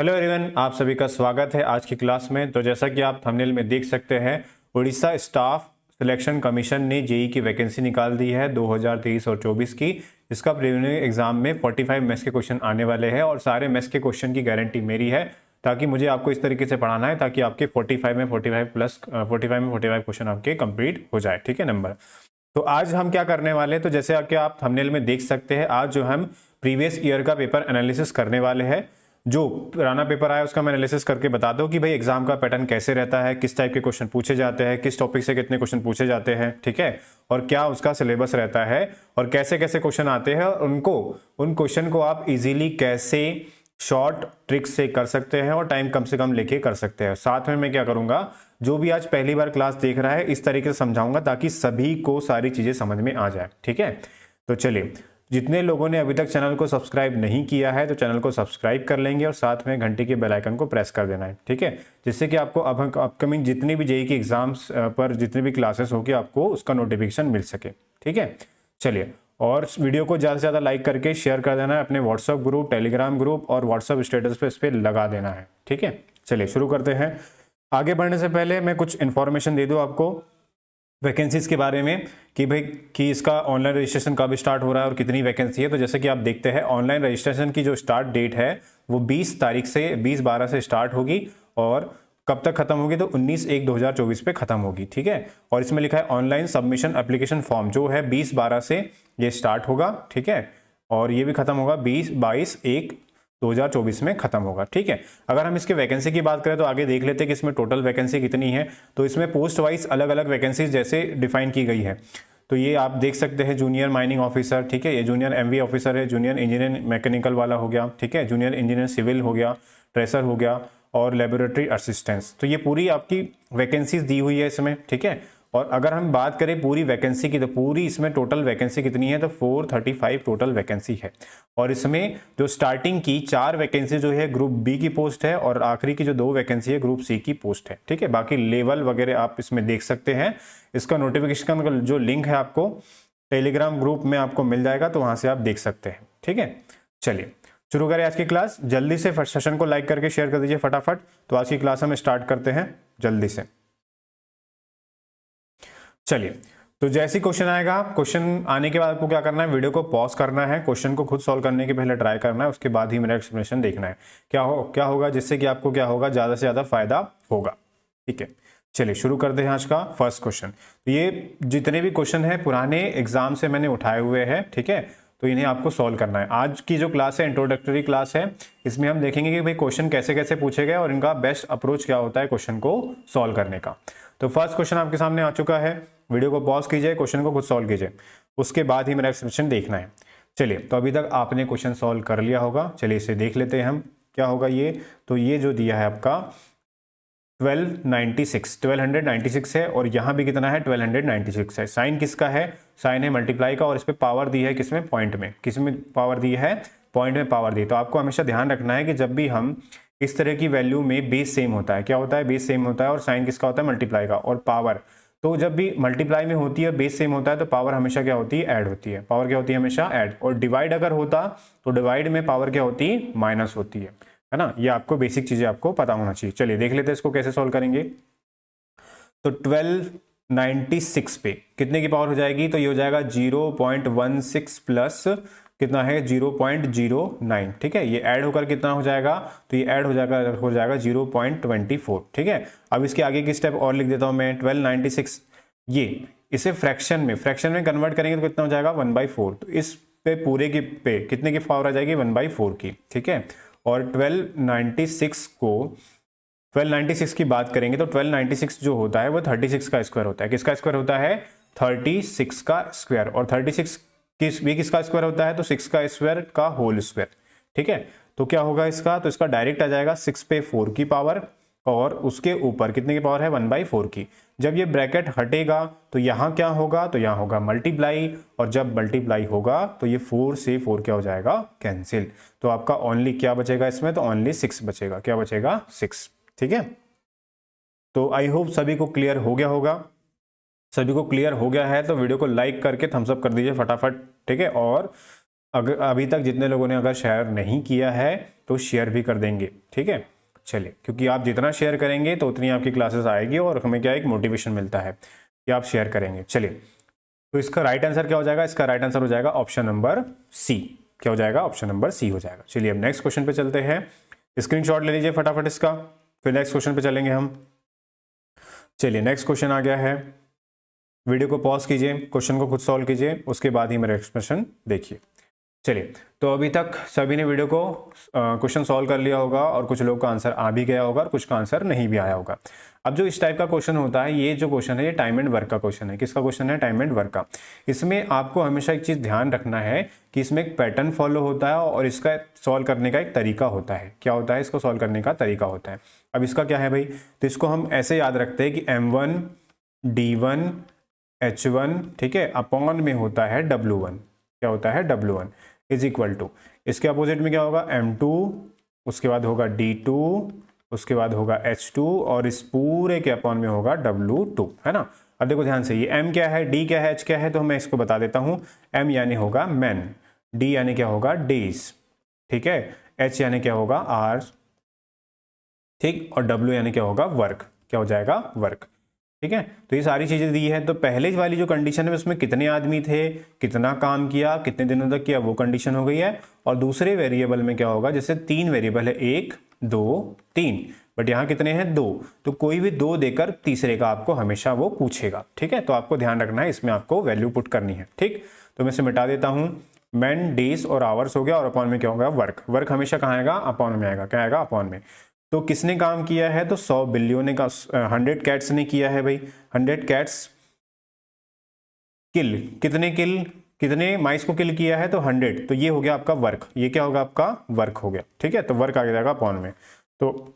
Hello everyone, आप सभी का स्वागत है आज की क्लास में। तो जैसा कि आप थंबनेल में देख सकते हैं, उड़ीसा स्टाफ सिलेक्शन कमीशन ने जेई की वैकेंसी निकाल दी है 2023 और 24 की। इसका प्रीलिमिनरी एग्जाम में 45 मैथ्स के क्वेश्चन आने वाले हैं और सारे मैथ्स के क्वेश्चन की गारंटी मेरी है, ताकि मुझे आपको इस तरीके से पढ़ाना है ताकि आपके 45 में 45 क्वेश्चन आपके कंप्लीट हो जाए। ठीक है नंबर। तो आज हम क्या करने वाले हैं, तो जैसे कि आप थंबनेल में देख सकते हैं, आज जो हम प्रीवियस ईयर का पेपर एनालिसिस करने वाले हैं। जो पुराना पेपर आया उसका मैं एनालिसिस करके बता दूं कि भाई एग्जाम का पैटर्न कैसे रहता है, किस टाइप के क्वेश्चन पूछे जाते हैं, किस टॉपिक से कितने क्वेश्चन पूछे जाते हैं, ठीक है, और क्या उसका सिलेबस रहता है और कैसे कैसे क्वेश्चन आते हैं और उन क्वेश्चन को आप इजीली कैसे शॉर्ट ट्रिक से कर सकते हैं और टाइम कम से कम लेके कर सकते हैं। साथ में मैं क्या करूंगा, जो भी आज पहली बार क्लास देख रहा है इस तरीके से समझाऊंगा ताकि सभी को सारी चीजें समझ में आ जाए। ठीक है, तो चलिए, जितने लोगों ने अभी तक चैनल को सब्सक्राइब नहीं किया है तो चैनल को सब्सक्राइब कर लेंगे और साथ में घंटी के बेल आइकन को प्रेस कर देना है। ठीक है, जिससे कि आपको अब अपकमिंग जितनी भी जेई की एग्जाम्स पर जितनी भी क्लासेस होगी आपको उसका नोटिफिकेशन मिल सके। ठीक है, चलिए, और वीडियो को ज़्यादा से ज़्यादा लाइक करके शेयर कर देना है अपने व्हाट्सअप ग्रुप, टेलीग्राम ग्रुप और व्हाट्सअप स्टेटस पे इस पर लगा देना है। ठीक है, चलिए शुरू करते हैं। आगे बढ़ने से पहले मैं कुछ इन्फॉर्मेशन दे दूं आपको वैकेंसीज के बारे में कि भाई कि इसका ऑनलाइन रजिस्ट्रेशन कब स्टार्ट हो रहा है और कितनी वैकेंसी है। तो जैसे कि आप देखते हैं, ऑनलाइन रजिस्ट्रेशन की जो स्टार्ट डेट है वो 20/12 से स्टार्ट होगी और कब तक खत्म होगी, तो 19/1/2024 पे खत्म होगी। ठीक है, और इसमें लिखा है ऑनलाइन सबमिशन एप्लीकेशन फॉर्म जो है 20/12 से ये स्टार्ट होगा। ठीक है, और ये भी खत्म होगा 22/1/2024 में खत्म होगा। ठीक है, अगर हम इसके वैकेंसी की बात करें तो आगे देख लेते हैं कि इसमें टोटल वैकेंसी कितनी है। तो इसमें पोस्ट वाइज अलग अलग वैकेंसीज जैसे डिफाइन की गई है। तो ये आप देख सकते हैं, जूनियर माइनिंग ऑफिसर, ठीक है, ये जूनियर एमवी ऑफिसर है, जूनियर इंजीनियर मैकेनिकल वाला हो गया, ठीक है, जूनियर इंजीनियर सिविल हो गया, ट्रेसर हो गया और लेबोरेटरी असिस्टेंट्स। तो ये पूरी आपकी वैकेंसीज दी हुई है इसमें। ठीक है, और अगर हम बात करें पूरी वैकेंसी की तो पूरी इसमें टोटल वैकेंसी कितनी है, तो 435 टोटल वैकेंसी है। और इसमें जो स्टार्टिंग की 4 वैकेंसी जो है ग्रुप बी की पोस्ट है और आखिरी की जो 2 वैकेंसी है ग्रुप सी की पोस्ट है। ठीक है, बाकी लेवल वगैरह आप इसमें देख सकते हैं। इसका नोटिफिकेशन का जो लिंक है आपको टेलीग्राम ग्रुप में आपको मिल जाएगा, तो वहां से आप देख सकते हैं। ठीक है, चलिए शुरू करें आज की क्लास। जल्दी से सेशन को लाइक करके शेयर कर दीजिए फटाफट। तो आज की क्लास हम स्टार्ट करते हैं जल्दी से। चलिए, तो जैसे क्वेश्चन आएगा, क्वेश्चन आने के बाद आपको क्या करना है, वीडियो को पॉज करना है, क्वेश्चन को खुद सॉल्व करने के पहले ट्राई करना है, उसके बाद ही मेरा एक्सप्लेनेशन देखना है क्या होगा, जिससे कि आपको क्या होगा, ज्यादा से ज्यादा फायदा होगा। ठीक है, चलिए शुरू करते हैं आज का फर्स्ट क्वेश्चन। तो ये जितने भी क्वेश्चन है पुराने एग्जाम से मैंने उठाए हुए हैं। ठीक है, तो इन्हें आपको सॉल्व करना है। आज की जो क्लास है इंट्रोडक्टरी क्लास है, इसमें हम देखेंगे कि भाई क्वेश्चन कैसे कैसे पूछे गए और इनका बेस्ट अप्रोच क्या होता है क्वेश्चन को सॉल्व करने का। तो फर्स्ट क्वेश्चन आपके सामने आ चुका है, वीडियो को पॉज कीजिए, क्वेश्चन को खुद सॉल्व कीजिए, उसके बाद ही मेरा एक्सप्लेनेशन देखना है। चलिए, तो अभी तक आपने क्वेश्चन सॉल्व कर लिया होगा, चलिए इसे देख लेते हैं हम क्या होगा ये। तो ये जो दिया है आपका 1296 है और यहाँ भी कितना है, 1296 है। साइन किसका है, साइन है मल्टीप्लाई का, और इस पर पावर दी है किसमें, पॉइंट में। किसमें पावर दी है, पॉइंट में पावर दी। तो आपको हमेशा ध्यान रखना है कि जब भी हम इस तरह की वैल्यू में बेस सेम होता है, क्या होता है, बेस सेम होता है, और साइन किसका होता है, मल्टीप्लाई का, और पावर। तो जब भी मल्टीप्लाई में होती है, बेस सेम होता है, तो पावर हमेशा क्या होती है, ऐड होती है। पावर क्या होती है, हमेशा ऐड। और डिवाइड अगर होता तो डिवाइड में पावर क्या होती है, माइनस होती है ना। ये आपको बेसिक चीजें आपको पता होना चाहिए। चलिए देख लेते हैं इसको कैसे सॉल्व करेंगे। तो 1296 पे कितने की पावर हो जाएगी, तो ये हो जाएगा 0.16 प्लस कितना है, 0.09। ठीक है, ये ऐड होकर कितना हो जाएगा, तो ये ऐड हो जाएगा 0.24। ठीक है, अब इसके आगे की स्टेप और लिख देता हूं मैं। 1296 ये इसे फ्रैक्शन में कन्वर्ट करेंगे तो कितना हो जाएगा, 1/4। तो इस पे पूरे की पे कितने की पावर आ जाएगी, 1/4 की। ठीक है, और 1296 की बात करेंगे तो 1296 जो होता है वो 36 का स्क्वायर होता है। किसका स्क्वायर होता है, 36 का स्क्वायर। और 36 किसका स्क्वायर होता है, तो 6 का स्क्वायर का होल स्क्वायर। ठीक है, तो क्या होगा इसका, तो इसका डायरेक्ट आ जाएगा 6 पे 4 की पावर और उसके ऊपर कितने की पावर है, 1/4 की। जब ये ब्रैकेट हटेगा तो यहां क्या होगा, तो यहां होगा मल्टीप्लाई, और जब मल्टीप्लाई होगा तो ये 4 से 4 क्या हो जाएगा, कैंसिल। तो आपका ओनली क्या बचेगा इसमें, तो ओनली 6 बचेगा। क्या बचेगा, 6। ठीक है, तो आई होप सभी को क्लियर हो गया होगा। सभी को क्लियर हो गया है तो वीडियो को लाइक करके थम्स अप कर दीजिए फटाफट। ठीक है, और अगर अभी तक जितने लोगों ने अगर शेयर नहीं किया है तो शेयर भी कर देंगे, ठीक है। चलिए, क्योंकि आप जितना शेयर करेंगे तो उतनी आपकी क्लासेस आएगी और हमें क्या एक मोटिवेशन मिलता है कि आप शेयर करेंगे। चलिए, तो इसका राइट आंसर क्या हो जाएगा? इसका राइट आंसर हो जाएगा ऑप्शन नंबर सी। क्या हो जाएगा? ऑप्शन नंबर सी हो जाएगा। चलिए अब नेक्स्ट क्वेश्चन पे चलते हैं। स्क्रीनशॉट ले लीजिए फटाफट इसका, फिर नेक्स्ट क्वेश्चन पे चलेंगे हम। चलिए नेक्स्ट क्वेश्चन आ गया है। वीडियो को पॉज कीजिए, क्वेश्चन को खुद सॉल्व कीजिए, उसके बाद ही मेरा एक्सप्रेशन देखिए। चलिए, तो अभी तक सभी ने वीडियो को क्वेश्चन सॉल्व कर लिया होगा और कुछ लोग का आंसर आ भी गया होगा और कुछ का आंसर नहीं भी आया होगा। अब जो इस टाइप का क्वेश्चन होता है, ये जो क्वेश्चन है ये टाइम एंड वर्क का क्वेश्चन है। किसका क्वेश्चन है? टाइम एंड वर्क का। इसमें आपको हमेशा एक चीज़ ध्यान रखना है कि इसमें एक पैटर्न फॉलो होता है और इसका सॉल्व करने का एक तरीका होता है। क्या होता है? इसको सॉल्व करने का तरीका होता है। अब इसका क्या है भाई? तो इसको हम ऐसे याद रखते हैं कि M1 D1 H1, ठीक है, अपॉन में होता है W1। क्या होता है? W1 इज इक्वल टू, इसके अपोजिट में क्या होगा? M2, उसके बाद होगा D2, उसके बाद होगा H2 और इस पूरे के अपॉन में होगा W2, है ना। अब देखो ध्यान से, ये M क्या है, D क्या है, H क्या है, तो मैं इसको बता देता हूं। M यानी होगा मैन, D यानी क्या होगा? डेज, ठीक है, H यानी क्या होगा? आवर्स, ठीक, और W यानी क्या होगा? वर्क। क्या हो जाएगा? वर्क, ठीक है। तो ये सारी चीजें दी है। तो पहले वाली जो कंडीशन है उसमें कितने आदमी थे, कितना काम किया, कितने दिनों तक किया, वो कंडीशन हो गई है। और दूसरे वेरिएबल में क्या होगा? जैसे 3 वेरिएबल है, 1 2 3, बट यहाँ कितने हैं? 2, तो कोई भी 2 देकर तीसरे का आपको हमेशा वो पूछेगा, ठीक है। तो आपको ध्यान रखना है, इसमें आपको वैल्यू पुट करनी है, ठीक। तो मैं इसे मिटा देता हूँ। मैन, डेज और आवर्स हो गया और अपॉन में क्या होगा? वर्क। वर्क हमेशा कहाँ आएगा? अपॉन में आएगा। क्या आएगा? अपॉन में। तो किसने काम किया है? तो 100 बिलियन ने का 100 कैट्स ने किया है भाई। 100 कैट्स किल, कितने माइस को किल किया है? तो 100। तो ये हो गया आपका वर्क। ये क्या होगा? आपका वर्क हो गया, ठीक है। तो वर्क आ जाएगा अपॉन में, तो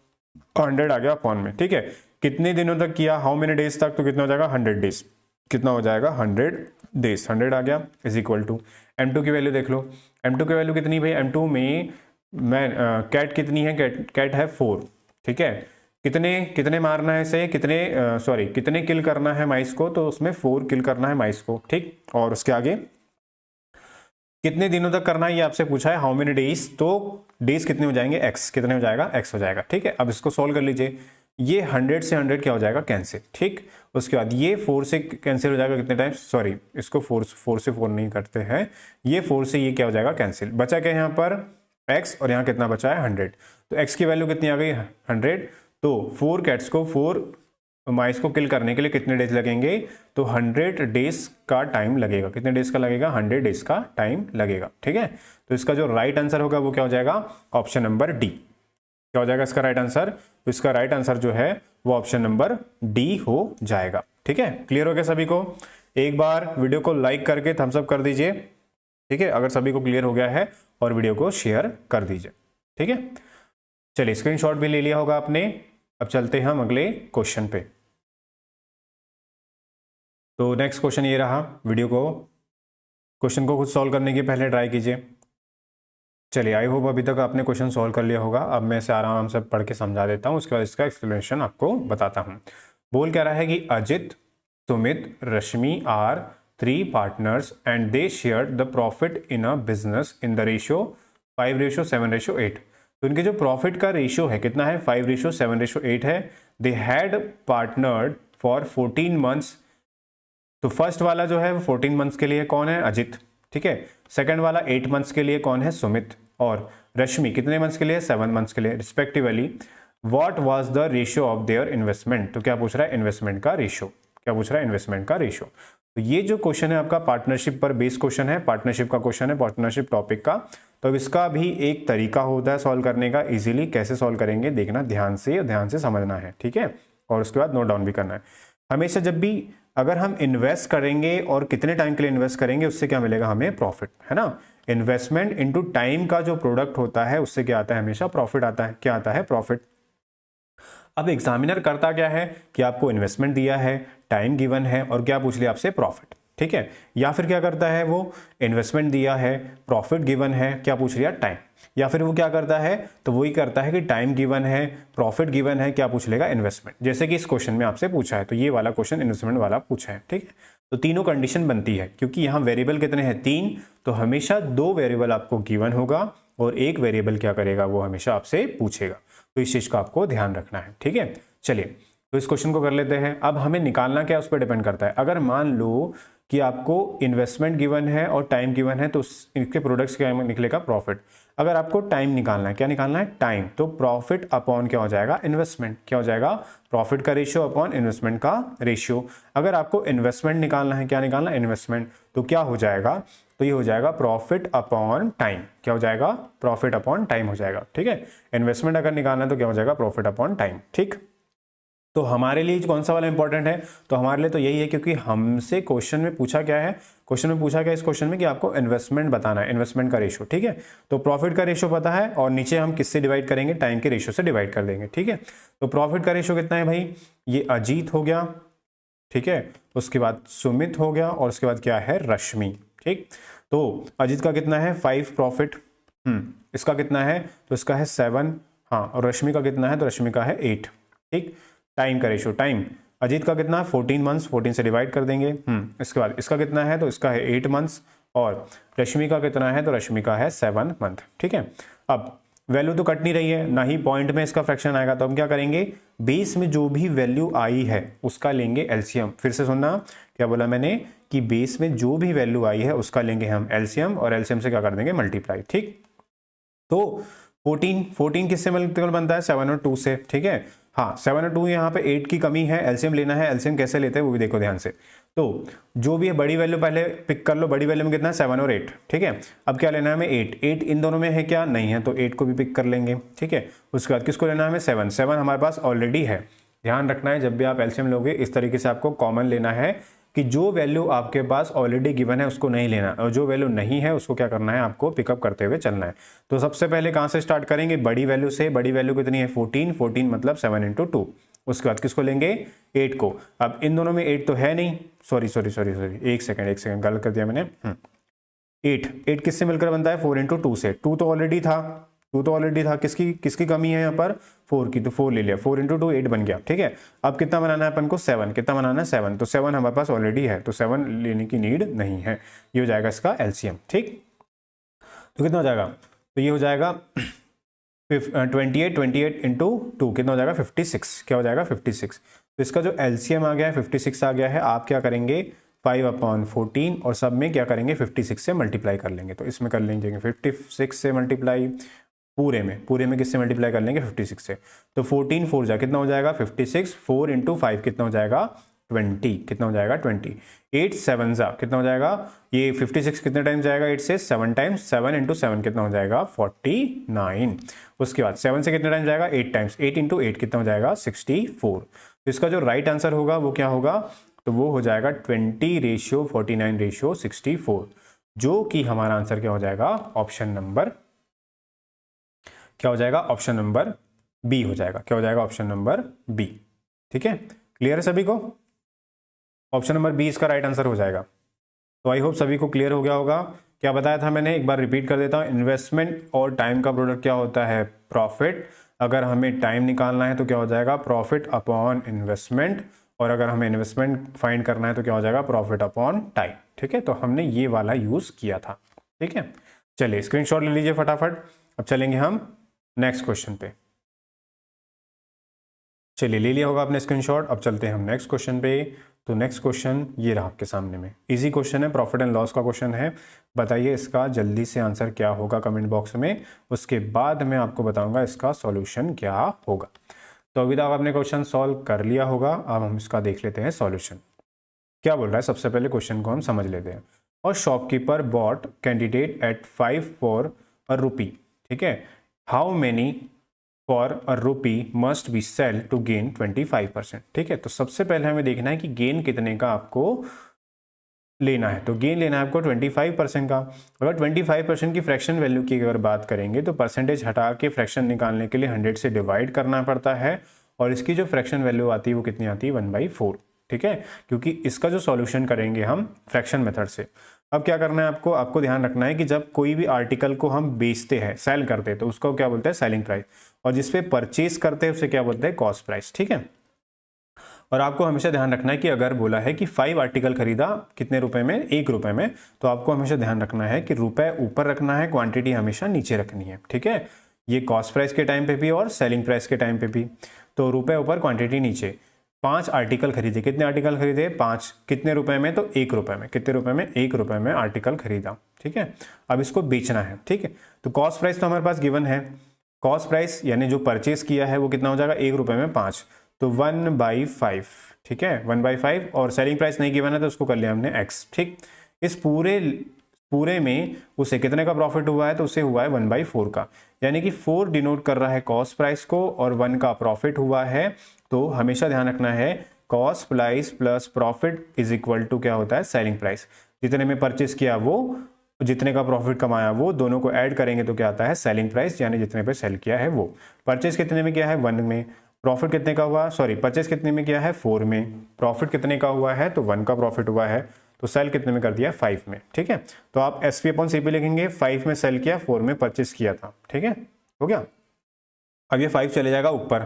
100 आ गया अपॉन में, ठीक है। कितने दिनों तक किया? हाउ मेनी डेज तक? तो कितना हो जाएगा? 100 डेज। कितना हो जाएगा? 100 डेज। 100 आ गया इज इक्वल टू M2 की वैल्यू देख लो। M2 की वैल्यू कितनी भाई? M2 में मैं कैट कितनी है? कैट है 4, ठीक है। कितने मारना है इसे, कितने किल करना है माइस को? तो उसमें 4 किल करना है माइस को, ठीक। और उसके आगे कितने दिनों तक करना है ये आपसे पूछा है, हाउ मेनी डेज। तो डेज कितने हो जाएंगे? एक्स। कितने हो जाएगा? एक्स हो जाएगा, ठीक है। अब इसको सोल्व कर लीजिए। ये 100 से 100 क्या हो जाएगा? कैंसिल, ठीक। उसके बाद ये 4 से कैंसिल हो जाएगा कितने टाइम? इसको 4 से 4 नहीं करते हैं, ये 4 से ये क्या हो जाएगा? कैंसिल। बचा क्या यहाँ पर? एक्स, और यहाँ कितना बचा है? 100। तो एक्स की वैल्यू कितनी आ गई? 100। तो 4 कैट्स को, 4 माइस को किल करने के लिए कितने डेज लगेंगे? तो 100 डेज का टाइम लगेगा। कितने डेज का लगेगा? 100 डेज का टाइम लगेगा, ठीक है। तो इसका जो राइट आंसर होगा वो क्या हो जाएगा? Option number D. क्या हो जाएगा इसका राइट आंसर? तो इसका राइट आंसर जो है वो ऑप्शन नंबर डी हो जाएगा, ठीक है। क्लियर हो गया सभी को? एक बार वीडियो को लाइक करके थम्स अप कर दीजिए, ठीक है, अगर सभी को क्लियर हो गया है, और वीडियो को शेयर कर दीजिए, ठीक है। चलिए, स्क्रीनशॉट भी ले लिया होगा आपने। अब चलते हैं हम अगले क्वेश्चन पे। तो नेक्स्ट क्वेश्चन ये रहा। क्वेश्चन को खुद सॉल्व करने के पहले ट्राई कीजिए। चलिए, आई होप अभी तक आपने क्वेश्चन सॉल्व कर लिया होगा। अब मैं इसे आराम से पढ़ के समझा देता हूँ, उसके बाद इसका एक्सप्लेनेशन आपको बताता हूँ। बोल क्या रहा है कि Ajit, Sumit, Rashmi are 3 partners and they shared the profit in a business in the ratio 5:7:8। तो इनके जो प्रॉफिट का रेशियो है कितना है? 5:7:8 है। They had partnered for 14 months. तो फर्स्ट वाला जो है 14 मंथ्स के लिए कौन है? अजित, ठीक है। सेकंड वाला 8 मंथ्स के लिए कौन है? सुमित। और रश्मि कितने मंथ्स के लिए? 7 मंथ्स के लिए respectively. What was the ratio of their investment? तो क्या पूछ रहा है? इन्वेस्टमेंट का रेशियो। क्या पूछ रहा है? इन्वेस्टमेंट का रेशियो। तो ये जो क्वेश्चन है आपका पार्टनरशिप पर बेस्ड क्वेश्चन है, पार्टनरशिप का क्वेश्चन है, पार्टनरशिप टॉपिक का। तो इसका भी एक तरीका होता है सॉल्व करने का। इजीली कैसे सॉल्व करेंगे देखना, ध्यान से समझना है, ठीक है। और उसके बाद नोट डाउन भी करना है। हमेशा जब भी अगर हम इन्वेस्ट करेंगे और कितने टाइम के लिए इन्वेस्ट करेंगे, उससे क्या मिलेगा हमें? प्रॉफिट, है ना। इन्वेस्टमेंट इनटू टाइम का जो प्रोडक्ट होता है उससे क्या आता है? हमेशा प्रॉफिट आता है। क्या आता है? प्रॉफिट। अब एग्जामिनर करता क्या है कि आपको इन्वेस्टमेंट दिया है, टाइम गिवन है, और क्या पूछ लिया आपसे? प्रॉफिट, ठीक है। या फिर क्या करता है वो? इन्वेस्टमेंट दिया है, प्रॉफिट गिवन है, क्या पूछ लिया? टाइम। या फिर वो क्या करता है? तो वही करता है कि टाइम गिवन है, प्रॉफिट गिवन है, क्या पूछ लेगा? इन्वेस्टमेंट। जैसे कि इस क्वेश्चन में आपसे पूछा है, तो ये वाला क्वेश्चन इन्वेस्टमेंट वाला पूछा है, ठीक है। तो तीनों कंडीशन बनती है, क्योंकि यहाँ वेरिएबल कितने हैं 3, तो हमेशा 2 वेरिएबल आपको गिवन होगा और एक वेरिएबल क्या करेगा, वो हमेशा आपसे पूछेगा। तो इस चीज का आपको ध्यान रखना है, ठीक है। चलिए तो इस क्वेश्चन को कर लेते हैं। अब हमें निकालना क्या उस पर डिपेंड करता है। अगर मान लो कि आपको इन्वेस्टमेंट गिवन है और टाइम गिवन है, तो इसके प्रोडक्ट्स क्या निकलेगा, प्रॉफिट। अगर आपको टाइम निकालना है, क्या निकालना है, टाइम, तो प्रॉफिट अपॉन क्या हो जाएगा, इन्वेस्टमेंट। क्या हो जाएगा, प्रॉफिट का रेशियो अपॉन इन्वेस्टमेंट का रेशियो। अगर आपको इन्वेस्टमेंट निकालना है, क्या निकालना है, इन्वेस्टमेंट, तो क्या हो जाएगा, तो ये हो जाएगा प्रॉफिट अपॉन टाइम। क्या हो जाएगा, प्रॉफिट अपॉन टाइम हो जाएगा, ठीक है। इन्वेस्टमेंट अगर निकालना है तो क्या हो जाएगा, प्रॉफिट अपॉन टाइम, ठीक। तो हमारे लिए कौन सा वाला इंपॉर्टेंट है, तो हमारे लिए तो यही है, क्योंकि हमसे क्वेश्चन में पूछा क्या है, क्वेश्चन में पूछा क्या इस क्वेश्चन में कि आपको इन्वेस्टमेंट बताना है, इन्वेस्टमेंट का रेशियो, ठीक है। तो प्रॉफिट का रेशियो पता है और नीचे हम किससे डिवाइड करेंगे, टाइम के रेशियो से डिवाइड कर देंगे, ठीक है। तो प्रॉफिट का रेशियो कितना है भाई, ये अजीत हो गया, ठीक है, उसके बाद सुमित हो गया और उसके बाद क्या है, रश्मि, ठीक। तो अजीत का कितना है 5 प्रॉफिट, इसका कितना है, तो इसका है 7, हाँ, और रश्मि का कितना है, तो रश्मि का है 8, ठीक। टाइम का रेशियो, टाइम अजीत का कितना है 14 मंथ्स, 14 से डिवाइड कर देंगे। इसके बाद इसका कितना है, तो इसका है 8 मंथ्स, और रश्मि का कितना है, तो रश्मि का है 7 मंथ, ठीक है। अब वैल्यू तो कट नहीं रही है, ना ही पॉइंट में इसका फ्रैक्शन आएगा, तो हम क्या करेंगे, बेस में जो भी वैल्यू आई है उसका लेंगे एलसीएम। फिर से सुनना, क्या बोला मैंने, कि बेस में जो भी वैल्यू आई है उसका लेंगे हम एलसीएम, और एलसीएम से क्या कर देंगे, मल्टीप्लाई, ठीक। तो 14 किससे मल्टीपल बनता है, 7 और 2 से, ठीक है। हाँ 7 और 2, यहाँ पे 8 की कमी है, एलसीएम लेना है। एलसीएम कैसे लेते हैं वो भी देखो ध्यान से। तो जो भी है बड़ी वैल्यू पहले पिक कर लो, बड़ी वैल्यू में कितना है 7 और 8, ठीक है। अब क्या लेना है हमें 8 इन दोनों में है क्या, नहीं है, तो 8 को भी पिक कर लेंगे, ठीक है। उसके बाद किसको लेना है हमें 7 हमारे पास ऑलरेडी है। ध्यान रखना है जब भी आप एलसीएम लोगे इस तरीके से आपको कॉमन लेना है, कि जो वैल्यू आपके पास ऑलरेडी गिवन है उसको नहीं लेना, और जो वैल्यू नहीं है उसको क्या करना है, आपको पिकअप करते हुए चलना है। तो सबसे पहले कहां से स्टार्ट करेंगे, बड़ी वैल्यू से। बड़ी वैल्यू कितनी है 14 मतलब 7 इंटू 2। उसके बाद किसको लेंगे 8 को। अब इन दोनों में 8 तो है नहीं, सॉरी, एक सेकंड गलत कर दिया मैंने। 8 किससे मिलकर बनता है 4 इंटू 2 से। 2 तो ऑलरेडी था, किसकी कमी है यहाँ पर 4 की, तो 4 ले लिया, 4 इंटू 2 8 बन गया, ठीक है। अब कितना बनाना है अपन को 7, कितना बनाना है 7, तो 7 हमारे पास ऑलरेडी है, तो 7 लेने की नीड नहीं है। ये हो जाएगा इसका एलसीएम, ठीक। तो कितना हो जाएगा, तो ये हो जाएगा 28 इंटू 2 कितना हो जाएगा 56। क्या हो जाएगा 56। तो इसका जो एलसीएम आ गया है 56 आ गया है। आप क्या करेंगे 5/14 और सब में क्या करेंगे 56 से मल्टीप्लाई कर लेंगे। तो इसमें कर लेंगे 56 से मल्टीप्लाई, पूरे में किससे मल्टीप्लाई कर लेंगे 56 से। तो 14 4 जा कितना हो जाएगा 56, 4 इंटू 5 कितना हो जाएगा 20, कितना हो जाएगा 20। 8 7 जा कितना हो जाएगा, ये 56 कितने टाइम जाएगा 8 से 7 टाइम्स, 7 इंटू 7 कितना हो जाएगा 49। उसके बाद 7 से कितने टाइम जाएगा 8 टाइम्स, 8 इंटू 8 कितना हो जाएगा 64। तो इसका जो राइट आंसर होगा वो क्या होगा, तो वो हो जाएगा 20:49:64, जो कि हमारा आंसर क्या हो जाएगा, ऑप्शन नंबर क्या हो जाएगा, ऑप्शन नंबर बी हो जाएगा। क्या हो जाएगा, ऑप्शन नंबर बी, ठीक है। क्लियर है सभी को, ऑप्शन नंबर बी इसका राइट आंसर हो जाएगा। तो आई होप सभी को क्लियर हो गया होगा। क्या बताया था मैंने, एक बार रिपीट कर देता हूं। इन्वेस्टमेंट और टाइम का प्रोडक्ट क्या होता है, प्रॉफिट। अगर हमें टाइम निकालना है तो क्या हो जाएगा, प्रॉफिट अपॉन इन्वेस्टमेंट, और अगर हमें इन्वेस्टमेंट फाइंड करना है तो क्या हो जाएगा, प्रॉफिट अपॉन टाइम, ठीक है। तो हमने ये वाला यूज किया था, ठीक है। चलिए स्क्रीनशॉट ले लीजिए फटाफट। अब चलेंगे हम नेक्स्ट क्वेश्चन पे। चलिए ले लिया होगा आपने स्क्रीनशॉट। अब चलते हैं हम नेक्स्ट क्वेश्चन पे। तो नेक्स्ट क्वेश्चन ये रहा आपके सामने में, इजी क्वेश्चन है, प्रॉफिट एंड लॉस का क्वेश्चन है। बताइए इसका जल्दी से आंसर क्या होगा कमेंट बॉक्स में, उसके बाद मैं आपको बताऊंगा इसका सॉल्यूशन क्या होगा। तो अभी तक आपने क्वेश्चन सॉल्व कर लिया होगा, अब हम इसका देख लेते हैं सॉल्यूशन क्या बोल रहा है। सबसे पहले क्वेश्चन को हम समझ लेते हैं। और shopkeeper bought candidate at 5 for a rupee, ठीक है। How many for a rupee must be sell to gain 25%, ठीक है। तो सबसे पहले हमें देखना है कि गेन कितने का आपको लेना है। तो गेन लेना है आपको 25% का। अगर 25% की फ्रैक्शन वैल्यू की अगर बात करेंगे तो परसेंटेज हटा के फ्रैक्शन निकालने के लिए 100 से डिवाइड करना पड़ता है, और इसकी जो फ्रैक्शन वैल्यू आती है वो कितनी आती है 1/4, ठीक है। क्योंकि इसका जो सॉल्यूशन करेंगे हम फ्रैक्शन मेथड से। अब क्या करना है आपको ध्यान रखना है कि जब कोई भी आर्टिकल को हम बेचते हैं, सेल करते हैं, तो उसको क्या बोलते हैं सेलिंग प्राइस, और जिसपे परचेज करते हैं उसे क्या बोलते हैं कॉस्ट प्राइस, ठीक है। और आपको हमेशा ध्यान रखना है कि अगर बोला है कि 5 आर्टिकल खरीदा कितने रुपए में, 1 रुपए में, तो आपको हमेशा ध्यान रखना है कि रुपए ऊपर रखना है, क्वांटिटी हमेशा नीचे रखनी है। ठीक है, ये कॉस्ट प्राइस के टाइम पे भी और सेलिंग प्राइस के टाइम पे भी। तो रुपए ऊपर क्वांटिटी नीचे। 5 आर्टिकल खरीदे, कितने आर्टिकल खरीदे? 5। कितने रुपए में? तो 1 रुपए में। कितने रुपए में? 1 रुपए में आर्टिकल खरीदा। ठीक है, अब इसको बेचना है। ठीक है, तो कॉस्ट प्राइस तो हमारे पास गिवन है। कॉस्ट प्राइस यानी जो परचेज किया है वो कितना हो जाएगा? 1 रुपए में 5, तो 1/5। ठीक है, 1/5। और सेलिंग प्राइस नहीं गिवन है तो उसको कर लिया हमने x। ठीक, इस पूरे में उसे कितने का प्रॉफिट हुआ है? तो उसे हुआ है 1/4 का, यानी कि 4 डिनोट कर रहा है कॉस्ट प्राइस को और 1 का प्रॉफिट हुआ है। तो हमेशा ध्यान रखना है cost price plus profit is equal to क्या होता है? Selling price. जितने में परचेज किया वो, जितने का प्रॉफिट कमाया वो, दोनों को ऐड करेंगे तो क्या आता है? सेलिंग प्राइस, यानी जितने पे सेल किया है वो। परचेज कितने में किया है? 1 में। प्रॉफिट कितने का हुआ? सॉरी, परचेज कितने में किया है? 4 में। प्रॉफिट कितने का हुआ है? तो 1 का प्रॉफिट हुआ है। तो सेल कितने में कर दिया? 5 में। ठीक है, तो आप SP/CP लिखेंगे। 5 में सेल किया, 4 में परचेज किया था। ठीक है, हो गया। अब ये 5 चले जाएगा ऊपर,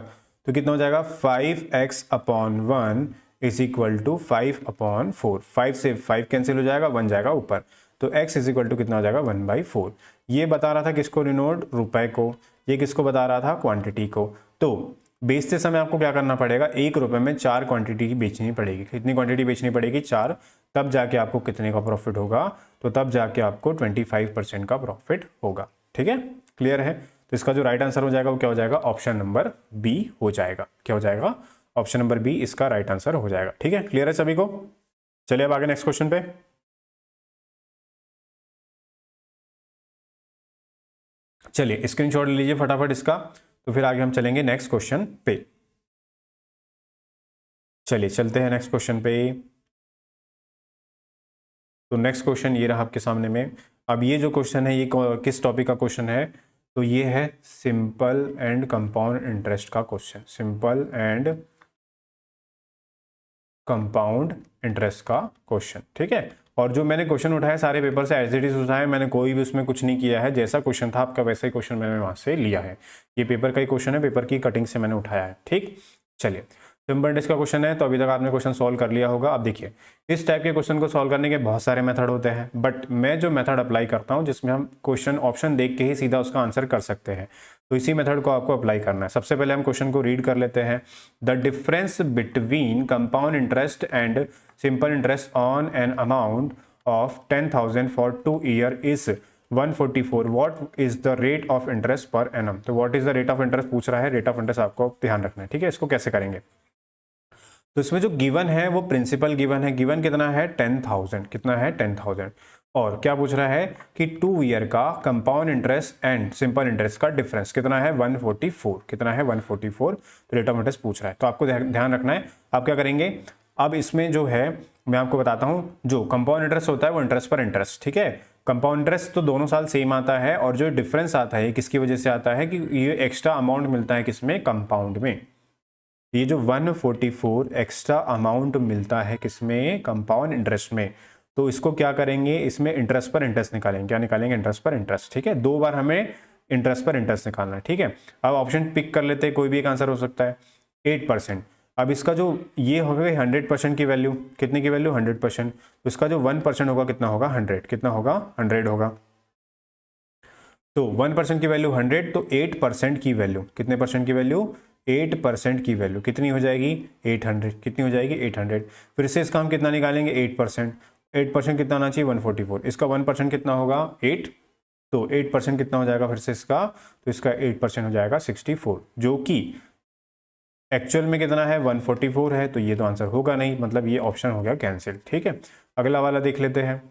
तो कितना हो जाएगा? 5x/1 is equal to 5/4। 5 से 5 कैंसिल हो जाएगा, 1 जाएगा ऊपर, तो x इज इक्वल टू कितना हो जाएगा? 1/4। ये बता रहा था किसको डिनोट? रुपए को। ये किसको बता रहा था? क्वांटिटी को। तो बेचते समय आपको क्या करना पड़ेगा? 1 रुपए में 4 क्वांटिटी की बेचनी पड़ेगी। कितनी क्वांटिटी बेचनी पड़ेगी? 4। तब जाके आपको कितने का प्रॉफिट होगा? तो तब जाके आपको 25% का प्रॉफिट होगा। ठीक है, क्लियर है? तो इसका जो राइट आंसर हो जाएगा वो क्या हो जाएगा? ऑप्शन नंबर बी हो जाएगा। क्या हो जाएगा? ऑप्शन नंबर बी इसका राइट आंसर हो जाएगा। ठीक है, क्लियर है सभी को? चलिए अब आगे नेक्स्ट क्वेश्चन पे। चलिए स्क्रीनशॉट ले लीजिए फटाफट इसका, तो फिर आगे हम चलेंगे नेक्स्ट क्वेश्चन पे। चलिए चलते हैं नेक्स्ट क्वेश्चन पे। तो नेक्स्ट क्वेश्चन ये रहा आपके सामने में। अब ये जो क्वेश्चन है ये किस टॉपिक का क्वेश्चन है? तो ये है सिंपल एंड कंपाउंड इंटरेस्ट का question. Simple and compound interest का क्वेश्चन। ठीक है, और जो मैंने क्वेश्चन उठाया सारे पेपर से एज इट इज उठाए, मैंने कोई भी उसमें कुछ नहीं किया है। जैसा क्वेश्चन था आपका वैसा ही क्वेश्चन मैंने वहां से लिया है। ये पेपर का ही क्वेश्चन है, पेपर की कटिंग से मैंने उठाया है। ठीक, चलिए सिंपल इंटरेस्ट का क्वेश्चन है, तो अभी तक आपने क्वेश्चन सॉल्व कर लिया होगा। अब देखिए, इस टाइप के क्वेश्चन को सॉल्व करने के बहुत सारे मेथड होते हैं, बट मैं जो मेथड अप्लाई करता हूं जिसमें हम क्वेश्चन ऑप्शन देख के ही सीधा उसका आंसर कर सकते हैं, तो इसी मेथड को आपको अप्लाई करना है। सबसे पहले हम क्वेश्चन को रीड कर लेते हैं। The difference between compound interest and simple interest on an amount of 10,000 for 2 year is 144। What is the rate of interest per annum? तो what is the rate of interest पूछ रहा है। Rate of interest आपको ध्यान रखना है। ठीक है, इसको कैसे करेंगे? तो इसमें जो गिवन है वो प्रिंसिपल गिवन है। गिवन कितना है? 10,000। कितना है? 10,000। और क्या पूछ रहा है कि 2 ईयर का compound interest and simple interest का डिफरेंस कितना है? 144। कितना है? 144। तो रेट ऑफ इंटरेस्ट पूछ रहा है, तो आपको ध्यान रखना है। आप क्या करेंगे? अब इसमें जो है मैं आपको बताता हूं, जो कंपाउंड इंटरेस्ट होता है वो इंटरेस्ट पर इंटरेस्ट। ठीक है, कंपाउंड इंटरेस्ट तो दोनों साल सेम आता है, और जो डिफरेंस आता है किसकी वजह से आता है कि ये एक्स्ट्रा अमाउंट मिलता है किसमें? कंपाउंड में। ये जो 144 एक्स्ट्रा अमाउंट मिलता है किसमें? कंपाउंड इंटरेस्ट में। तो इसको क्या करेंगे? इसमें इंटरेस्ट पर इंटरेस्ट निकालेंगे। क्या निकालेंगे? इंटरेस्ट पर इंटरेस्ट। ठीक है, 2 बार हमें इंटरेस्ट पर इंटरेस्ट निकालना है। ठीक है, अब ऑप्शन पिक कर लेते हैं, कोई भी एक आंसर हो सकता है। 8%। अब इसका जो ये होगा 100% की वैल्यू, कितने की वैल्यू? 100%। तो इसका जो 1% होगा कितना होगा? 100। कितना होगा? 100 होगा। तो 1% की वैल्यू 100, तो 8% की वैल्यू, कितने परसेंट की वैल्यू? 8% की वैल्यू कितनी हो जाएगी? 800। कितनी हो जाएगी? 800। फिर से इसका हम कितना निकालेंगे? 8%। 8% कितना आना चाहिए? 144। इसका 1% कितना होगा? 8। तो 8% कितना हो जाएगा फिर से इसका? तो इसका 8% हो जाएगा 64, जो कि एक्चुअल में कितना है? 144 है। तो ये तो आंसर होगा नहीं, मतलब ये ऑप्शन हो गया कैंसिल। ठीक है, अगला वाला देख लेते हैं।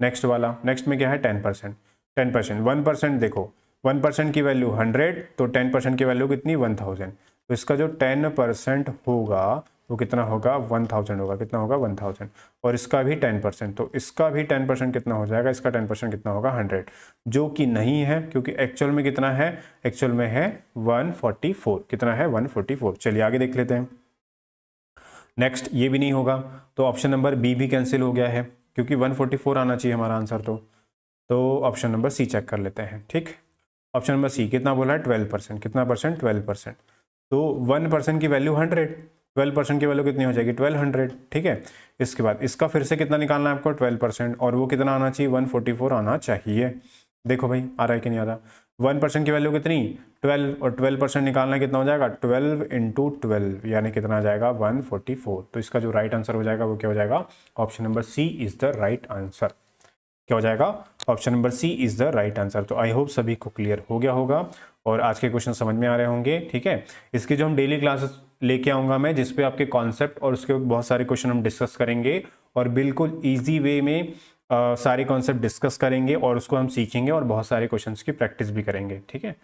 नेक्स्ट वाला, नेक्स्ट में क्या है? 10%। 10%, 1% देखो, 1% की वैल्यू 100, तो 10% की वैल्यू कितनी? 1000। तो इसका जो 10% होगा वो कितना होगा? 1000 होगा। कितना होगा? 1000। और इसका भी 10%, तो इसका भी 10% कितना हो जाएगा? इसका 10% कितना होगा? 100, जो कि नहीं है, क्योंकि एक्चुअल में कितना है? एक्चुअल में है 144। कितना है? 144। चलिए आगे देख लेते हैं। नेक्स्ट, ये भी नहीं होगा, तो ऑप्शन नंबर बी भी कैंसिल हो गया है, क्योंकि 144 आना चाहिए हमारा आंसर। तो ऑप्शन नंबर सी चेक कर लेते हैं। ठीक, ऑप्शन नंबर सी कितना बोला है? 12%। कितना परसेंट? 12%। तो 1% की वैल्यू 100, 12% की वैल्यू कितनी हो जाएगी 1200, ठीक है। इसके बाद इसका फिर से कितना निकालना है आपको 12%, और वो कितना आना चाहिए 144 आना चाहिए। देखो भाई आ रहा है कि नहीं आ रहा। 1% की वैल्यू कितनी 12, और 12% निकालना कितना हो जाएगा 12 इंटू 12 यानी कितना आ जाएगा 144। तो इसका जो राइट आंसर हो जाएगा वो क्या हो जाएगा, option number C is the right answer. क्या हो जाएगा, option number C is the right answer. तो आई होप सभी को क्लियर हो गया होगा और आज के क्वेश्चन समझ में आ रहे होंगे, ठीक है। इसकी जो हम डेली क्लासेस लेके आऊंगा मैं, जिसपे आपके कॉन्सेप्ट और उसके बहुत सारे क्वेश्चन हम डिस्कस करेंगे और बिल्कुल ईजी वे में सारे कॉन्सेप्ट डिस्कस करेंगे और उसको हम सीखेंगे और बहुत सारे क्वेश्चंस की प्रैक्टिस भी करेंगे, ठीक है,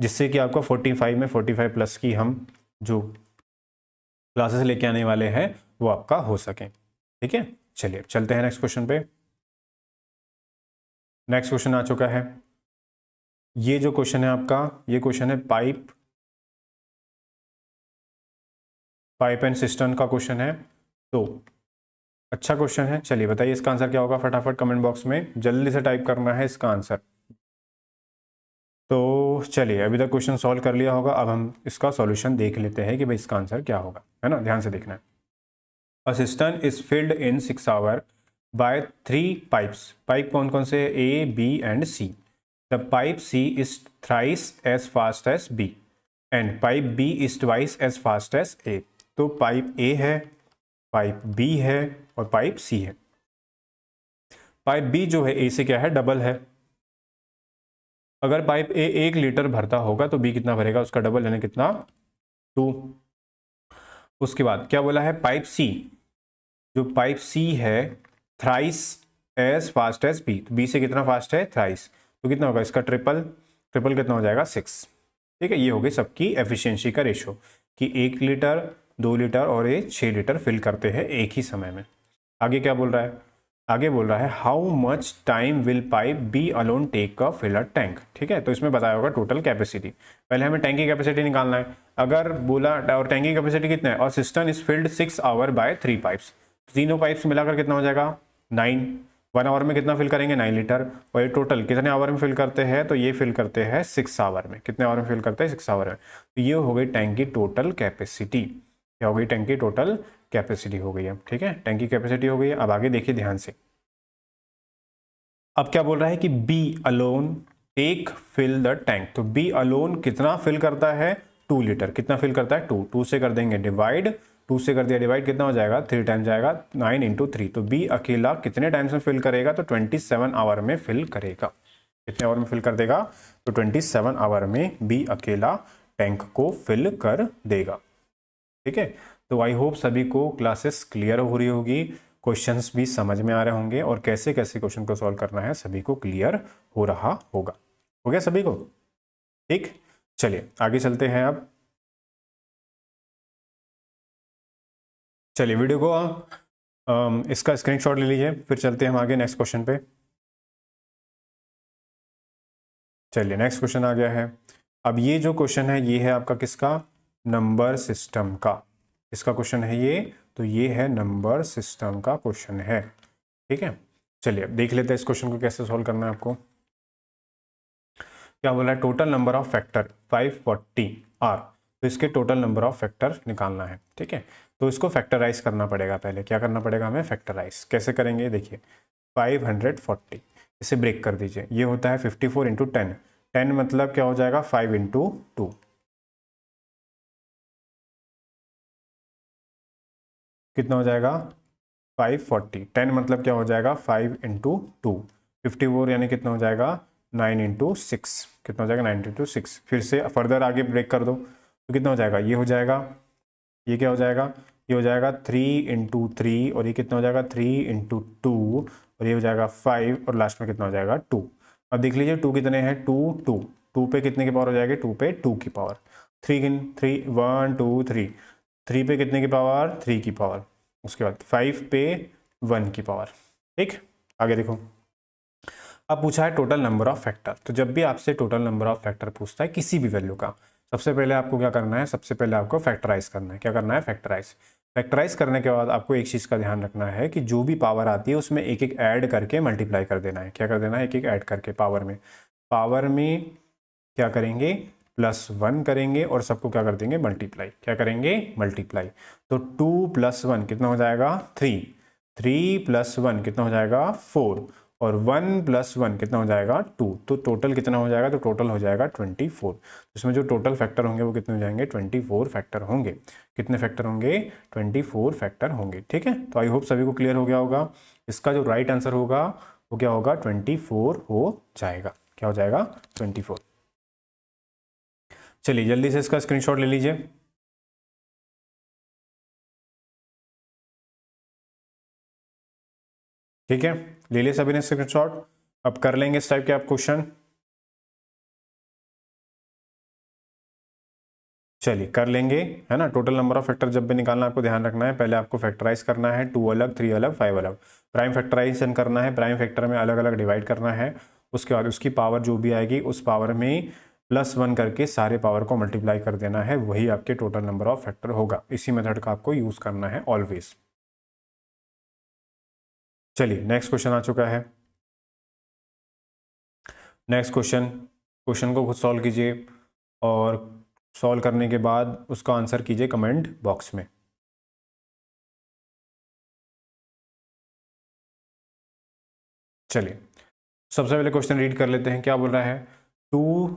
जिससे कि आपको 45 में 45 प्लस की हम जो क्लासेस लेके आने वाले हैं वो आपका हो सके, ठीक है। चलिए चलते हैं नेक्स्ट क्वेश्चन पे। नेक्स्ट क्वेश्चन आ चुका है। ये जो क्वेश्चन है आपका, ये क्वेश्चन है पाइप एंड सिस्टम का क्वेश्चन है। तो अच्छा क्वेश्चन है, चलिए बताइए इसका आंसर क्या होगा, फटाफट कमेंट बॉक्स में जल्दी से टाइप करना है इसका आंसर। तो चलिए अभी तक क्वेश्चन सॉल्व कर लिया होगा, अब हम इसका सॉल्यूशन देख लेते हैं कि भाई इसका आंसर क्या होगा, है ना, ध्यान से देखना है। A system is filled in 6 hour by 3 pipes. Pipe कौन कौन से, A B and C. The pipe C is thrice as fast as B and pipe B is twice as fast as A. तो pipe ए है, pipe B है और pipe C है। Pipe B जो है ए से क्या है, डबल है। अगर पाइप ए 1 लीटर भरता होगा तो बी कितना भरेगा, उसका डबल यानी कितना 2। उसके बाद क्या बोला है, पाइप सी, जो पाइप सी है thrice as fast as B, तो बी से कितना फास्ट है थ्राइस, तो कितना होगा इसका ट्रिपल, ट्रिपल कितना हो जाएगा 6, ठीक है। ये हो गई सबकी एफिशिएंसी का रेशो कि 1 लीटर 2 लीटर और ये 6 लीटर फिल करते हैं एक ही समय में। आगे क्या बोल रहा है, आगे बोल रहा है how much time will pipe B alone take a fill a tank, ठीक है। तो इसमें बताया होगा टोटल कैपेसिटी, पहले हमें टैंक की कैपेसिटी निकालना है। अगर बोला और टैंक की कैपेसिटी कितना है, और system is filled 6 hour by 3 pipes, तीनों पाइप्स मिलाकर कितना हो जाएगा 9। 1 आवर में कितना फिल करेंगे 9 लीटर, और ये टोटल कितने आवर में फिल करते हैं, तो ये फिल करते हैं 6 आवर में। कितने आवर में फिल करते हैं 6 आवर में। तो ये हो गई टैंक की टोटल कैपेसिटी। क्या हो गई, टैंक की टोटल कैपेसिटी हो गई है, ठीक है, टैंक की कैपेसिटी हो गई है। अब आगे देखिए ध्यान से, अब क्या बोल रहा है कि B alone take fill the tank. तो बी अलोन कितना फिल करता है 2 लीटर, कितना फिल करता है 2, 2 से कर देंगे डिवाइड, 2 से कर दिया डिवाइड, कितना हो जाएगा 3 टाइम जाएगा 9 इंटू 3। तो बी अकेला कितने टाइम्स में फिल करेगा, तो 27 आवर में फिल करेगा। कितने आवर में फिल कर देगा, तो 27 आवर में बी अकेला टैंक को फिल कर देगा, ठीक है। तो आई होप सभी को क्लासेस क्लियर हो रही होगी, क्वेश्चंस भी समझ में आ रहे होंगे और कैसे कैसे क्वेश्चन को सॉल्व करना है सभी को क्लियर हो रहा होगा। हो गया सभी को, ठीक। चलिए आगे चलते हैं। अब चलिए वीडियो को इसका स्क्रीनशॉट ले लीजिए, फिर चलते हैं हम आगे नेक्स्ट क्वेश्चन पे। चलिए नेक्स्ट क्वेश्चन आ गया है। अब ये जो क्वेश्चन है ये है आपका किसका, नंबर सिस्टम का। किसका क्वेश्चन है ये, तो ये है नंबर सिस्टम का क्वेश्चन है, ठीक है। चलिए अब देख लेते हैं इस क्वेश्चन को कैसे सॉल्व करना है आपको। क्या बोला है, total number of factor 540 are. तो इसके टोटल नंबर ऑफ फैक्टर निकालना है, ठीक है। तो इसको फैक्टराइज करना पड़ेगा, पहले क्या करना पड़ेगा हमें, फैक्टराइज कैसे करेंगे, देखिए 540 इसे ब्रेक कर दीजिए, ये होता है 54 इंटू 10, 10 मतलब क्या हो जाएगा 5 इंटू 2, कितना हो जाएगा 540, 10 मतलब क्या हो जाएगा 5 इंटू 2, 54 यानी कितना हो जाएगा 9 इंटू 6, कितना हो जाएगा 9 इंटू 6। फिर से फर्दर आगे ब्रेक कर दो तो कितना हो जाएगा, ये हो जाएगा, ये क्या हो जाएगा, ये हो जाएगा 3 इंटू 3, और ये कितना हो जाएगा 3 इंटू 2, और ये हो जाएगा 5, और लास्ट में कितना हो जाएगा 2। अब देख लीजिए 2 कितने हैं, 2 2 2 पे कितने की पावर हो जाएगी, 2 पे 2 की पावर, 3 3 1 2 3, 3 पे कितने की पावर 3 की पावर, उसके बाद 5 पे 1 की पावर, ठीक। आगे देखो, अब पूछा है टोटल नंबर ऑफ फैक्टर। तो जब भी आपसे टोटल नंबर ऑफ फैक्टर पूछता है किसी भी वैल्यू का, सबसे पहले आपको क्या करना है, सबसे पहले आपको फैक्टराइज करना है। क्या करना है, फैक्टराइज। फैक्टराइज करने के बाद आपको एक चीज़ का ध्यान रखना है कि जो भी पावर आती है उसमें एक एक ऐड करके मल्टीप्लाई कर देना है। क्या कर देना है, एक एक ऐड करके पावर में क्या करेंगे 2+1 करेंगे और सबको क्या कर देंगे, मल्टीप्लाई। क्या करेंगे, मल्टीप्लाई। तो 2+1 कितना हो जाएगा, 3। 3+1 कितना हो जाएगा, 4। और 1+1 कितना हो जाएगा, 2। तो टोटल कितना हो जाएगा, तो टोटल हो जाएगा 24। इसमें जो टोटल फैक्टर होंगे वो कितने हो जाएंगे, 24 फैक्टर होंगे। कितने फैक्टर होंगे, 24 फैक्टर होंगे। ठीक है, तो आई होप सभी को क्लियर हो गया होगा। इसका जो राइट आंसर होगा वो क्या होगा, 24 हो जाएगा। क्या हो जाएगा, 24। चलिए जल्दी से इसका स्क्रीनशॉट ले लीजिए। ठीक है, ले लिए सभी ने स्क्रीनशॉट। अब कर लेंगे इस टाइप के आप क्वेश्चन। चलिए कर लेंगे, है ना। टोटल नंबर ऑफ फैक्टर जब भी निकालना आपको ध्यान रखना है, पहले आपको फैक्टराइज करना है, 2 अलग, 3 अलग, 5 अलग। प्राइम फैक्टराइजेशन करना है, प्राइम फैक्टर में अलग अलग डिवाइड करना है। उसके बाद उसकी पावर जो भी आएगी उस पावर में +1 करके सारे पावर को मल्टीप्लाई कर देना है, वही आपके टोटल नंबर ऑफ फैक्टर होगा। इसी मेथड का आपको यूज करना है ऑलवेज। चलिए नेक्स्ट क्वेश्चन आ चुका है। नेक्स्ट क्वेश्चन, क्वेश्चन को खुद सॉल्व कीजिए और सॉल्व करने के बाद उसका आंसर कीजिए कमेंट बॉक्स में। चलिए सबसे पहले क्वेश्चन रीड कर लेते हैं। क्या बोल रहा है, 2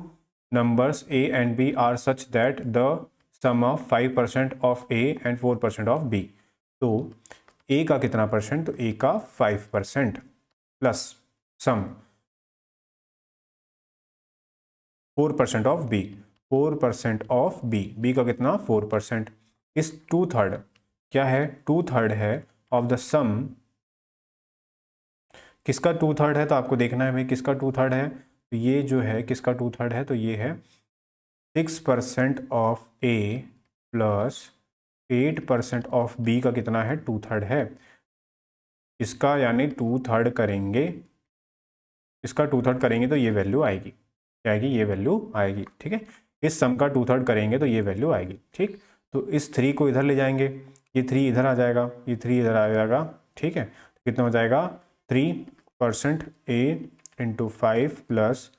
numbers a and b are such that the sum of 5% of a and 4% of b। तो a का कितना परसेंट, तो a का 5% plus sum 4% of b, 4% of b, b का कितना 4%। इस 2/3 क्या है, 2/3 है ऑफ द सम। किसका 2/3 है, तो आपको देखना है भाई किसका 2/3 है। तो ये जो है किसका 2/3 है, तो ये है 6% of A plus 8% of B का कितना है, 2/3 है। इसका यानी 2/3 करेंगे, इसका 2/3 करेंगे तो ये वैल्यू आएगी। क्या आएगी, ये वैल्यू आएगी। ठीक है, इस सम का 2/3 करेंगे तो ये वैल्यू आएगी। ठीक, तो इस 3 को इधर ले जाएंगे, ये 3 इधर आ जाएगा, ये 3 इधर आ जाएगा। ठीक है, तो कितना हो जाएगा, 3% A into 5 plus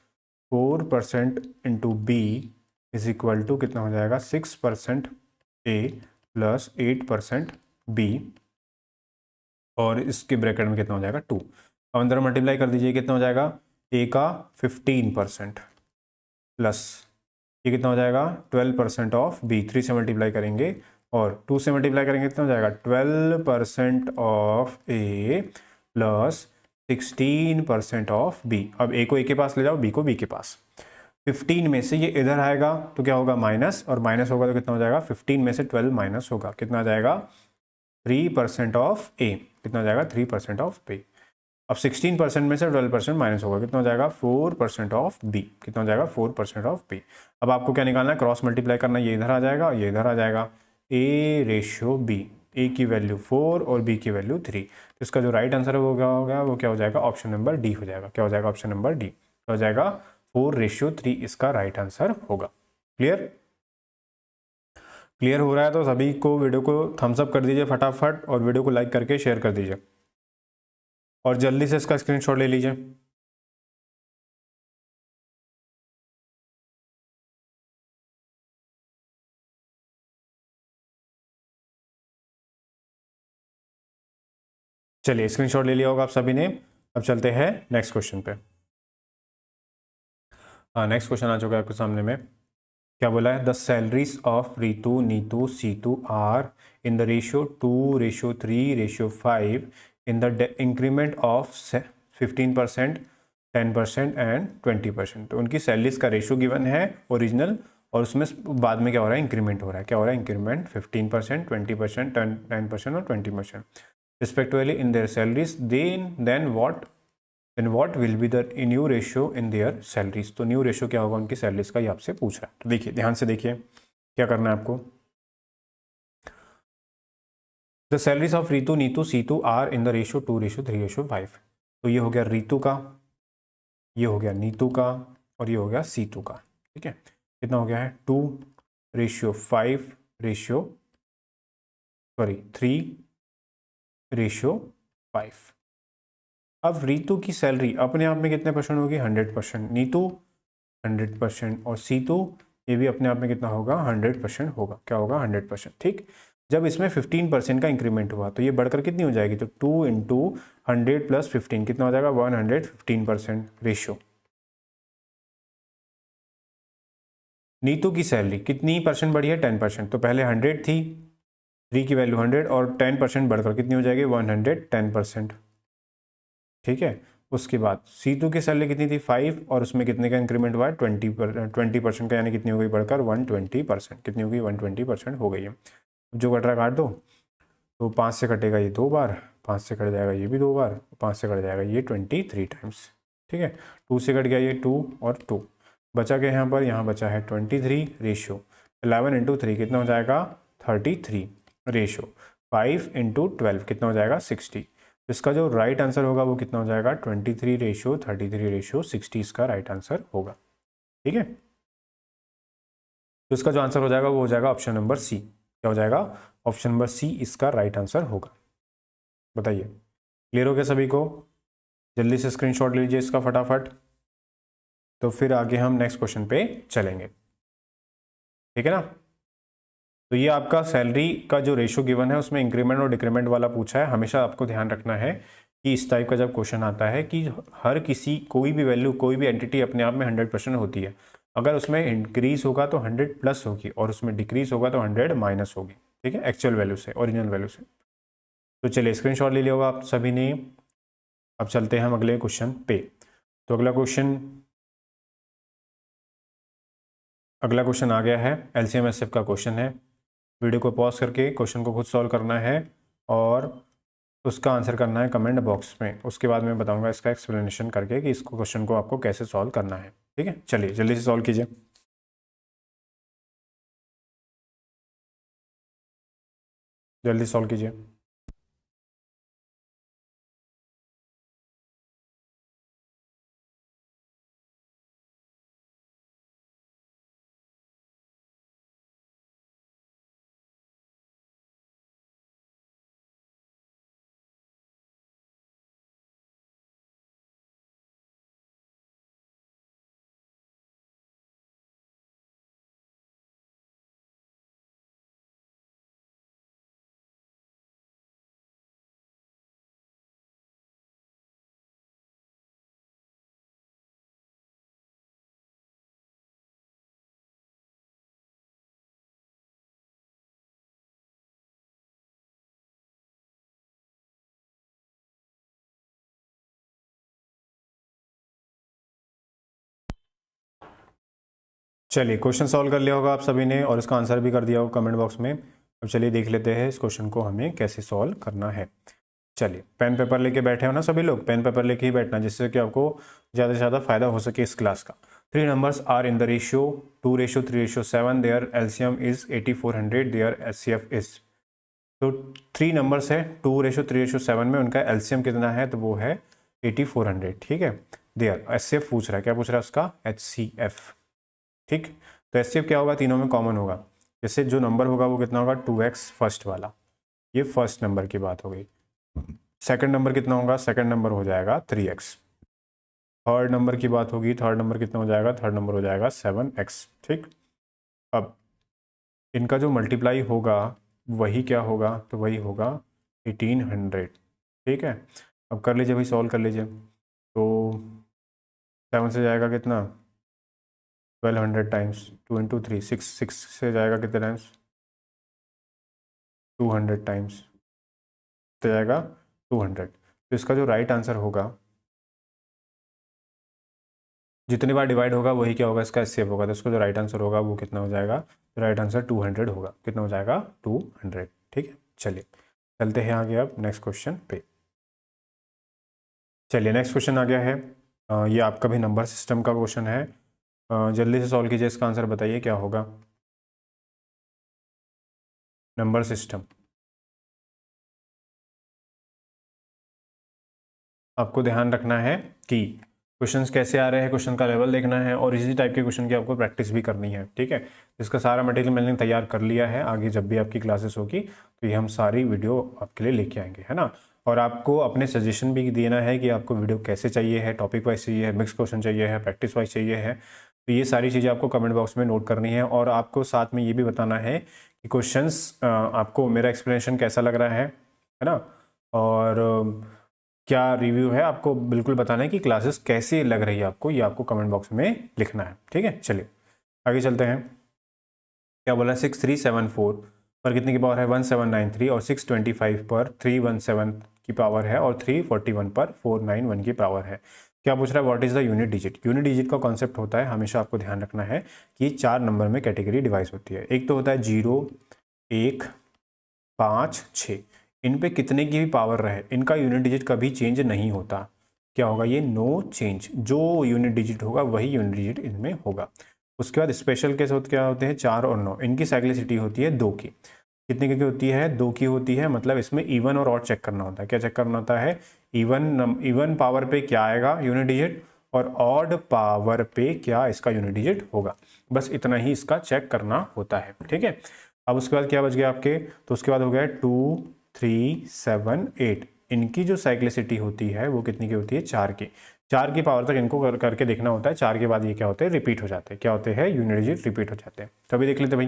4% into B is equal to कितना हो जाएगा, 6% ए प्लस 8% बी, और इसके ब्रैकेट में कितना हो जाएगा 2। अब अंदर मल्टीप्लाई कर दीजिए, कितना हो जाएगा, ए का 15% प्लस ये कितना हो जाएगा 12% ऑफ बी। 3 से मल्टीप्लाई करेंगे और 2 से मल्टीप्लाई करेंगे, कितना हो जाएगा 12% of A plus 16% of B. अब ए को ए के पास ले जाओ, बी को बी के पास। 15 में से ये इधर आएगा तो क्या होगा, माइनस, और माइनस होगा तो कितना हो जाएगा, 15 में से 12 माइनस होगा, कितना आ जाएगा 3% ऑफ ए। कितना हो जाएगा 3% ऑफ बी। अब 16% में से 12% माइनस होगा, कितना हो जाएगा 4% ऑफ बी। कितना हो जाएगा 4% ऑफ बी। अब आपको क्या निकालना है, क्रॉस मल्टीप्लाई करना, ये इधर आ जाएगा, ये इधर आ जाएगा। ए रेशियो बी, ए की वैल्यू 4 और बी की वैल्यू 3। तो इसका जो राइट आंसर होगा वो क्या हो जाएगा, ऑप्शन नंबर डी हो जाएगा। क्या हो जाएगा, ऑप्शन नंबर डी हो जाएगा, 4:3 इसका राइट आंसर होगा। क्लियर, क्लियर हो रहा है तो सभी को वीडियो को थम्स अप कर दीजिए फटाफट, और वीडियो को लाइक करके शेयर कर दीजिए, और जल्दी से इसका स्क्रीनशॉट ले लीजिए। चलिए स्क्रीनशॉट ले लिया होगा आप सभी ने। अब चलते हैं नेक्स्ट क्वेश्चन पे। हाँ, नेक्स्ट क्वेश्चन आ चुका है आपके सामने में। क्या बोला है, the salaries of Ritu, Neetu, Situ are in the ratio 2:3:5 in the increment of 15%, 10% and 20%। तो उनकी सैलरीज का रेशियो गिवन है ओरिजिनल, और उसमें बाद में क्या हो रहा है, इंक्रीमेंट हो रहा है। क्या हो रहा है, इंक्रीमेंट 15%, 20%, 10% और 20% respectively in their salaries, then what will be the new ratio in their salaries। तो न्यू रेशियो क्या होगा उनकी सैलरीज का, ये आपसे पूछ रहा है। तो देखिए ध्यान से देखिए क्या करना है आपको। The salaries of Ritu, Neetu, Situ are in the ratio 2:3:5। तो ये हो गया रीतू का, ये हो गया नीतू का, और ये हो गया सीतू का। ठीक है, कितना हो गया है, 3:5। अब रीतू की सैलरी अपने आप में कितने परसेंट होगी, 100%। नीतू 100% और सीतू ये भी अपने आप में कितना होगा 100% होगा। क्या होगा 100%। ठीक, जब इसमें 15% का इंक्रीमेंट हुआ तो ये बढ़कर कितनी हो जाएगी, तो 2 इंटू 100 प्लस 15 कितना हो जाएगा 115% रेशियो। नीतू की सैलरी कितनी परसेंट बढ़ी है 10%, तो पहले 100 थी, 3 की वैल्यू 100 और 10% बढ़कर कितनी हो जाएगी 110%। ठीक है, उसके बाद C2 की सैलरी कितनी थी 5 और उसमें कितने का इंक्रीमेंट हुआ है 20% का, यानी कितनी हो गई बढ़कर 120%। कितनी हो गई 120% हो गई है। जो कट रहा काट दो, तो 5 से कटेगा ये 2 बार, 5 से कट जाएगा ये भी 2 बार, 5 से कट जाएगा ये 23 टाइम्स। ठीक है, 2 से कट गया ये 2 और 2 बचा के यहाँ पर, यहाँ बचा है 23 रेशियो 11 इंटू 3 कितना हो जाएगा 33 रेशियो 5 इंटू 12 कितना हो जाएगा 60। इसका जो राइट आंसर होगा वो कितना हो जाएगा 23 रेशियो 33 रेशियो 60 इसका राइट आंसर होगा। ठीक है, तो इसका जो आंसर हो जाएगा वो हो जाएगा ऑप्शन नंबर सी। क्या हो जाएगा ऑप्शन नंबर सी इसका राइट आंसर होगा। बताइए क्लियर हो गया सभी को? जल्दी से स्क्रीनशॉट लीजिए इसका फटाफट, तो फिर आगे हम नेक्स्ट क्वेश्चन पे चलेंगे। ठीक है ना, तो ये आपका सैलरी का जो रेशियो गिवन है उसमें इंक्रीमेंट और डिक्रीमेंट वाला पूछा है। हमेशा आपको ध्यान रखना है कि इस टाइप का जब क्वेश्चन आता है कि हर किसी कोई भी वैल्यू कोई भी एंटिटी अपने आप में 100% होती है। अगर उसमें इंक्रीज होगा तो 100 प्लस होगी और उसमें डिक्रीज होगा तो 100 माइनस होगी। ठीक है, एक्चुअल वैल्यू से, ओरिजिनल वैल्यू से। तो चलिए स्क्रीनशॉट ले लिया होगा आप सभी ने। अब चलते हैं हम अगले क्वेश्चन पे। तो अगला क्वेश्चन आ गया है, LCM SF का क्वेश्चन है। वीडियो को पॉज करके क्वेश्चन को खुद सॉल्व करना है और उसका आंसर करना है कमेंट बॉक्स में। उसके बाद मैं बताऊंगा इसका एक्सप्लेनेशन करके कि इसको क्वेश्चन को आपको कैसे सॉल्व करना है। ठीक है, चलिए जल्दी से सॉल्व कीजिए। जल्दी सॉल्व कीजिए। चलिए क्वेश्चन सॉल्व कर लिया होगा आप सभी ने और इसका आंसर भी कर दिया होगा कमेंट बॉक्स में। अब चलिए देख लेते हैं इस क्वेश्चन को हमें कैसे सॉल्व करना है। चलिए पेन पेपर लेके बैठे हो ना सभी लोग, पेन पेपर लेके ही बैठना जिससे कि आपको ज़्यादा से ज़्यादा फायदा हो सके इस क्लास का। 3 numbers are in the ratio 2:3:7, their LCM is 8400, their HCF is. तो 3 numbers है 2:3:7 में, उनका LCM कितना है तो वो है 8400। ठीक है, देयर HCF पूछ रहा है, क्या पूछ रहा है उसका HCF। ठीक, तो HCF क्या होगा, तीनों में कॉमन होगा। जैसे जो नंबर होगा वो कितना होगा 2x फर्स्ट वाला, ये फर्स्ट नंबर की बात हो गई। सेकंड नंबर कितना होगा, सेकंड नंबर हो जाएगा 3x। थर्ड नंबर की बात होगी, थर्ड नंबर कितना हो जाएगा, थर्ड नंबर हो जाएगा 7x। ठीक, अब इनका जो मल्टीप्लाई होगा वही क्या होगा, तो वही होगा 1800। ठीक है, अब कर लीजिए भाई, सॉल्व कर लीजिए। तो 7 से जाएगा कितना 1200 टाइम्स, 2 इंटू 3 6 से जाएगा कितने टाइम्स 200 टाइम्स, कितना जाएगा 200। तो इसका जो राइट आंसर होगा, जितनी बार डिवाइड होगा वही क्या होगा इसका HCF होगा। तो इसका जो राइट आंसर होगा वो कितना हो जाएगा, राइट आंसर 200 होगा। कितना हो जाएगा 200। ठीक है, चलिए चलते हैं आगे अब नेक्स्ट क्वेश्चन पे। चलिए नेक्स्ट क्वेश्चन आ गया है, ये आपका भी नंबर सिस्टम का क्वेश्चन है। जल्दी से सॉल्व कीजिए, इसका आंसर बताइए क्या होगा। नंबर सिस्टम आपको ध्यान रखना है कि क्वेश्चंस कैसे आ रहे हैं, क्वेश्चन का लेवल देखना है और इसी टाइप के क्वेश्चन की आपको प्रैक्टिस भी करनी है। ठीक है, इसका सारा मटेरियल मैंने तैयार कर लिया है, आगे जब भी आपकी क्लासेस होगी तो ये हम सारी वीडियो आपके लिए लेके आएंगे, है ना। और आपको अपने सजेशन भी देना है कि आपको वीडियो कैसे चाहिए है, टॉपिक वाइज चाहिए है, मिक्स क्वेश्चन चाहिए है, प्रैक्टिस वाइज चाहिए है। तो ये सारी चीज़ें आपको कमेंट बॉक्स में नोट करनी है और आपको साथ में ये भी बताना है कि क्वेश्चंस आपको मेरा एक्सप्लेनेशन कैसा लग रहा है ना, और क्या रिव्यू है आपको बिल्कुल बताना है कि क्लासेस कैसी लग रही है आपको, ये आपको कमेंट बॉक्स में लिखना है। ठीक है, चलिए आगे चलते हैं। क्या बोला, 6374 पर कितने की पावर है 1793, और 625 पर 317 की पावर है, और 341 पर 491 की पावर है। क्या पूछ रहा है, what is the unit digit. Unit digit का कॉन्सेप्ट होता है, हमेशा आपको ध्यान रखना है कि 4 नंबर में कैटेगरी डिवाइस होती है। एक तो होता है 0, 1, 5, 6। इन पे कितने की भी पावर रहे, इनका यूनिट डिजिट कभी चेंज नहीं होता। क्या होगा ये, नो चेंज। जो यूनिट डिजिट होगा वही यूनिट डिजिट इनमें होगा। उसके बाद स्पेशल केस क्या होते हैं, 4 और 9, इनकी साइक्लिसिटी होती है 2 की। कितने की होती है, 2 की होती है। मतलब इसमें इवन और ऑड चेक करना होता है। क्या चेक करना होता है, इवन पावर पे क्या आएगा यूनिट डिजिट, और ऑड पावर पे क्या इसका यूनिट डिजिट होगा। बस इतना ही इसका चेक करना होता है। ठीक है, अब उसके बाद क्या बच गया आपके, तो उसके बाद हो गया 2, 3, 7, 8। इनकी जो साइक्लिसिटी होती है वो कितनी की होती है, 4 की। 4 की पावर तक इनको करके देखना होता है। 4 के बाद ये क्या होते हैं, रिपीट हो जाते हैं। क्या होते हैं, यूनिट डिजिट रिपीट हो जाते हैं। तो अभी देख लेते भाई,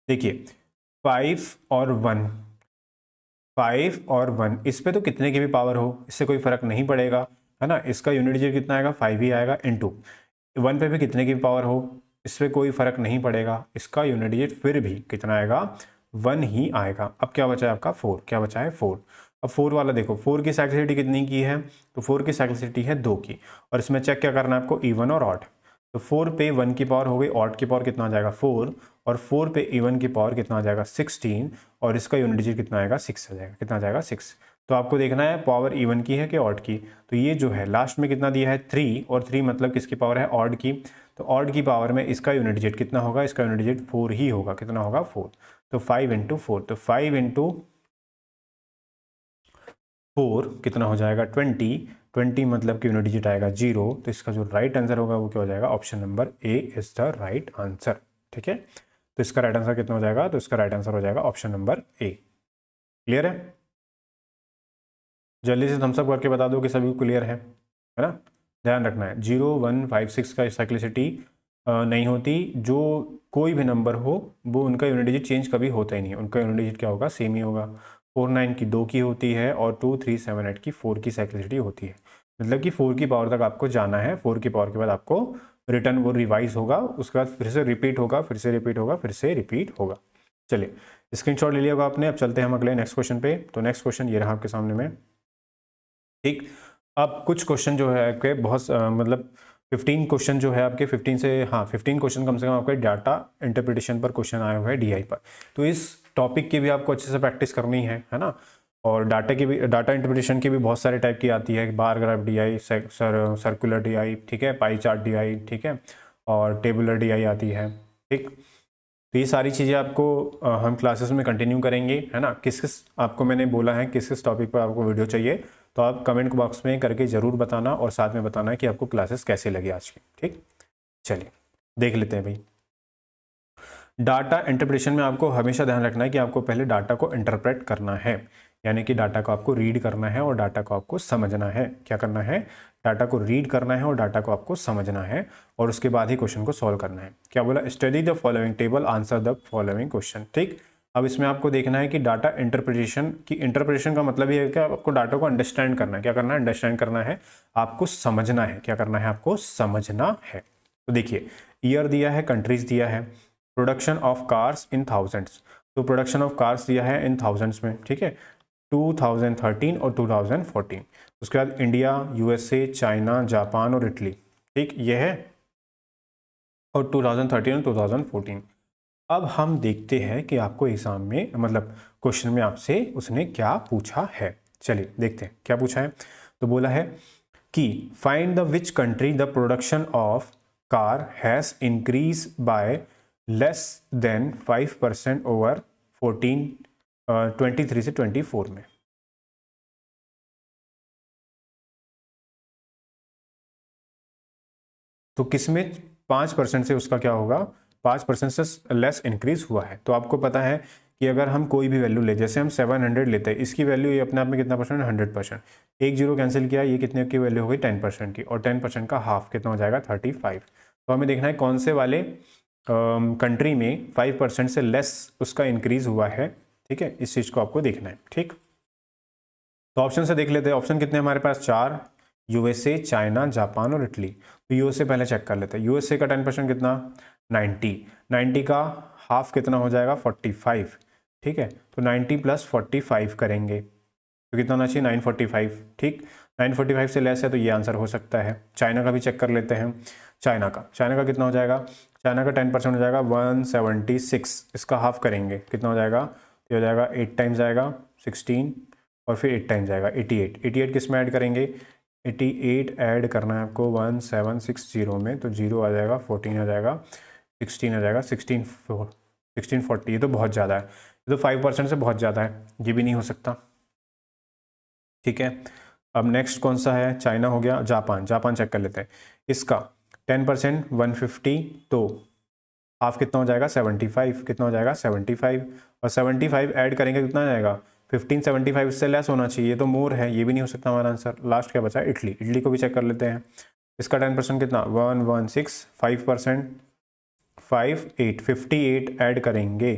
देखिए 5 और 1, 5 और 1, इस पे तो कितने की भी पावर हो इससे कोई फर्क नहीं पड़ेगा, है ना। इसका यूनिट डिजिट कितना आएगा, 5 ही आएगा। इनटू 1 पे भी कितने की भी पावर हो इस पर कोई फर्क नहीं पड़ेगा, इसका यूनिट डिजिट फिर भी कितना आएगा, 1 ही आएगा। अब क्या बचा है आपका 4, क्या बचा है 4। अब 4 वाला देखो, 4 की साइक्लिसिटी कितनी की है, तो 4 की साइक्लिसिटी है 2 की। और इसमें चेक क्या करना है आपको, इवन और ऑड। तो 4 पे 1 की पावर हो गई, ऑड की पावर कितना आ जाएगा 4, और 4 पे इवन की पावर कितना आ जाएगा 16, और इसका यूनिट डिजिट कितना आएगा 6 आ जाएगा। कितना आ जाएगा 6। तो आपको देखना है पावर इवन की है कि ऑड की। तो ये जो है लास्ट में कितना दिया है 3, और 3 मतलब किसकी पावर है, ऑड की। तो ऑड की पावर में इसका यूनिट डिजिट कितना होगा, इसका यूनिट डिजिट 4 ही होगा। कितना होगा 4। तो 5 इंटू 4, तो 5 इंटू 4 कितना हो जाएगा 20 मतलब कि यूनिट डिजिट आएगा 0। तो इसका जो राइट आंसर होगा वो क्या हो जाएगा, option number A is the right answer. ठीक है, तो इसका राइट आंसर कितना हो जाएगा, तो इसका राइट आंसर हो जाएगा ऑप्शन नंबर ए। क्लियर है, जल्दी से थम्स अप करके बता दो कि सभी को क्लियर है ना। ध्यान रखना है 0, 1, 5, 6 का साइक्लिसिटी नहीं होती। जो कोई भी नंबर हो वो उनका यूनिट डिजिट चेंज कभी होता ही नहीं, उनका यूनिट डिजिट क्या होगा, सेम ही होगा। 4, 9 की 2 की होती है, और 2, 3, 7, 8 की 4 की साइक्लिसिटी होती है। मतलब कि 4 की पावर तक आपको जाना है, 4 की पावर के बाद आपको रिटर्न वो रिवाइज होगा, उसके बाद फिर से रिपीट होगा, फिर से रिपीट होगा, फिर से रिपीट होगा। चलिए स्क्रीनशॉट ले लिया होगा आपने। अब चलते हैं हम अगले नेक्स्ट क्वेश्चन पे। तो नेक्स्ट क्वेश्चन ये रहा आपके सामने में। ठीक, अब कुछ क्वेश्चन जो है आपके बहुत मतलब 15 क्वेश्चन जो है आपके 15 से, हाँ 15 क्वेश्चन कम से कम आपके डाटा इंटरप्रिटेशन पर क्वेश्चन आए हुए हैं डीआई पर। तो इस टॉपिक की भी आपको अच्छे से प्रैक्टिस करनी है ना। और डाटा की भी, डाटा इंटरप्रिटेशन की भी बहुत सारे टाइप की आती है, bar graph DI, circular DI, ठीक है, पाई चार्ट डीआई, ठीक है, और टेबुलर डीआई आती है। ठीक, तो ये सारी चीज़ें आपको हम क्लासेस में कंटिन्यू करेंगे, है ना। किस किस आपको मैंने बोला है किस किस टॉपिक पर आपको वीडियो चाहिए, तो आप कमेंट बॉक्स में करके ज़रूर बताना, और साथ में बताना कि आपको क्लासेस कैसे लगी आज की। ठीक, चलिए देख लेते हैं भाई। डाटा इंटरप्रिटेशन में आपको हमेशा ध्यान रखना है कि आपको पहले डाटा को इंटरप्रेट करना है, यानी कि डाटा को आपको रीड करना है और डाटा को आपको समझना है। क्या करना है, डाटा को रीड करना है और डाटा को आपको समझना है, और उसके बाद ही क्वेश्चन को सॉल्व करना है। क्या बोला, study the following table, answer the following question. ठीक, अब इसमें आपको देखना है कि डाटा इंटरप्रिटेशन की, इंटरप्रिटेशन का मतलब ये है कि आपको डाटा को अंडरस्टैंड करना है। क्या करना है, अंडरस्टैंड करना है, आपको समझना है। क्या करना है, आपको समझना है। तो देखिए ईयर दिया है, कंट्रीज दिया है, production of cars in thousands, तो प्रोडक्शन ऑफ कार्स दिया है इन थाउजेंड्स में, ठीक है, 2013 और 2014। उसके बाद इंडिया, यूएसए, चाइना, जापान और इटली, ठीक ये है, और 2013 और 2014। अब हम देखते हैं कि आपको एग्जाम में, मतलब क्वेश्चन में आपसे उसने क्या पूछा है। चलिए देखते हैं क्या पूछा है। तो बोला है कि find the which country the production of car has increase by less than 5% over 23 से 24 में। तो किसमें 5% से उसका क्या होगा, 5% से लेस इंक्रीज हुआ है। तो आपको पता है कि अगर हम कोई भी वैल्यू ले, जैसे हम 700 लेते हैं, इसकी वैल्यू ये अपने आप में कितना परसेंट, 100%। एक जीरो कैंसिल किया, ये कितने की वैल्यू हो गई 10% की, और 10% का हाफ कितना हो जाएगा 35। तो हमें देखना है कौन से वाले कंट्री में 5% से लेस उसका इंक्रीज हुआ है। ठीक है, इस चीज़ को आपको देखना है। ठीक, तो ऑप्शन से देख लेते हैं। ऑप्शन कितने हमारे पास? 4, यूएसए, चाइना, जापान और इटली। तो यूएसए पहले चेक कर लेते हैं। यूएसए का 10% कितना? 90। 90 का हाफ कितना हो जाएगा? 45। ठीक है, तो 90 + 45 करेंगे तो कितना होना चाहिए? 945। ठीक, 945 से लेस है तो ये आंसर हो सकता है। चाइना का भी चेक कर लेते हैं। चाइना का कितना हो जाएगा? चाइना का 10% हो जाएगा 176। इसका हाफ करेंगे कितना हो जाएगा? ये हो जाएगा 8 टाइम्स आएगा 16 और फिर 8 टाइम्स आएगा 88। 88 किस में ऐड करेंगे? 88 ऐड करना है आपको 1760 में, तो 0 आ जाएगा, 14 आ जाएगा, 16 आ जाएगा, 1640। ये तो बहुत ज़्यादा है, ये तो 5% से बहुत ज़्यादा है, ये भी नहीं हो सकता। ठीक है, अब नेक्स्ट कौन सा है? चाइना हो गया। जापान चेक कर लेते हैं। इसका 10% 150, तो हाफ कितना हो जाएगा? 75। कितना हो जाएगा? 75। और 75 ऐड करेंगे कितना आ जाएगा? 15। 75 इससे लेस होना चाहिए, तो मोर है, ये भी नहीं हो सकता हमारा आंसर। लास्ट क्या बचा? इटली को भी चेक कर लेते हैं। इसका 10% कितना? 116। 5% 58। 58 ऐड करेंगे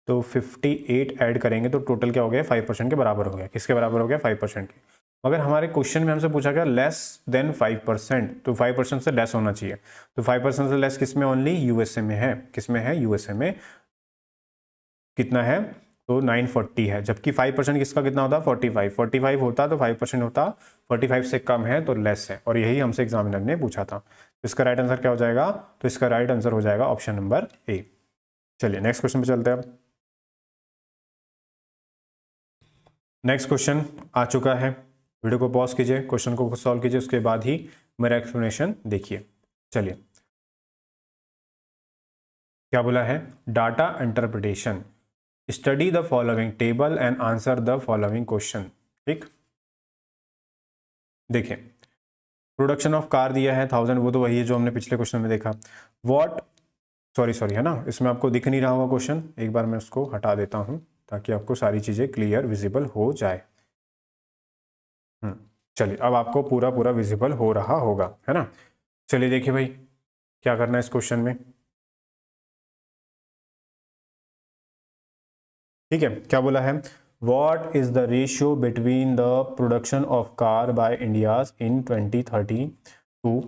तो 58 ऐड करेंगे तो टोटल क्या हो गया? 5% के बराबर हो गया। किसके बराबर हो गया? 5% के। मगर हमारे क्वेश्चन में हमसे पूछा गया लेस देन 5%, तो 5% से लेस होना चाहिए। तो 5% से लेस किस में? ओनली यूएसए में है। किस में है? यूएसए में। कितना है? तो 940 है, जबकि 5% किसका कितना होता? 45। 45 होता तो 5% होता, 45 से कम है तो लेस है, और यही हमसे एग्जामिनर ने पूछा था। तो इसका राइट आंसर क्या हो जाएगा? तो इसका राइट आंसर हो जाएगा ऑप्शन नंबर ए। चलिए नेक्स्ट क्वेश्चन पे चलते हैं। अब नेक्स्ट क्वेश्चन आ चुका है। वीडियो को पॉज कीजिए, क्वेश्चन को खुद सॉल्व कीजिए, उसके बाद ही मेरा एक्सप्लेनेशन देखिए। चलिए क्या बोला है? Data interpretation, study the following table and answer the following question. ठीक, देखिए प्रोडक्शन ऑफ कार दिया है 1000, वो तो वही है जो हमने पिछले क्वेश्चन में देखा। व्हाट, सॉरी है ना, इसमें आपको दिख नहीं रहा होगा क्वेश्चन, एक बार मैं उसको हटा देता हूं ताकि आपको सारी चीजें क्लियर विजिबल हो जाए। चलिए अब आपको पूरा पूरा विजिबल हो रहा होगा, है ना। चलिए देखिए भाई क्या करना है इस क्वेश्चन में। ठीक है, क्या बोला है? What is the ratio between the production of car by India's in 2013 to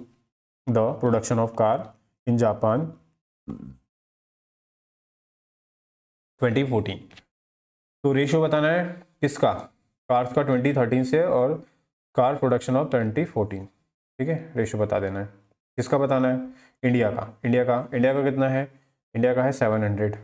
the production of car in Japan 2014। तो रेशियो बताना है किसका? कार्स का 2013 से और कार प्रोडक्शन ऑफ 2014। ठीक है, रेशियो बता देना है। किसका बताना है? इंडिया का कितना है? इंडिया का है 700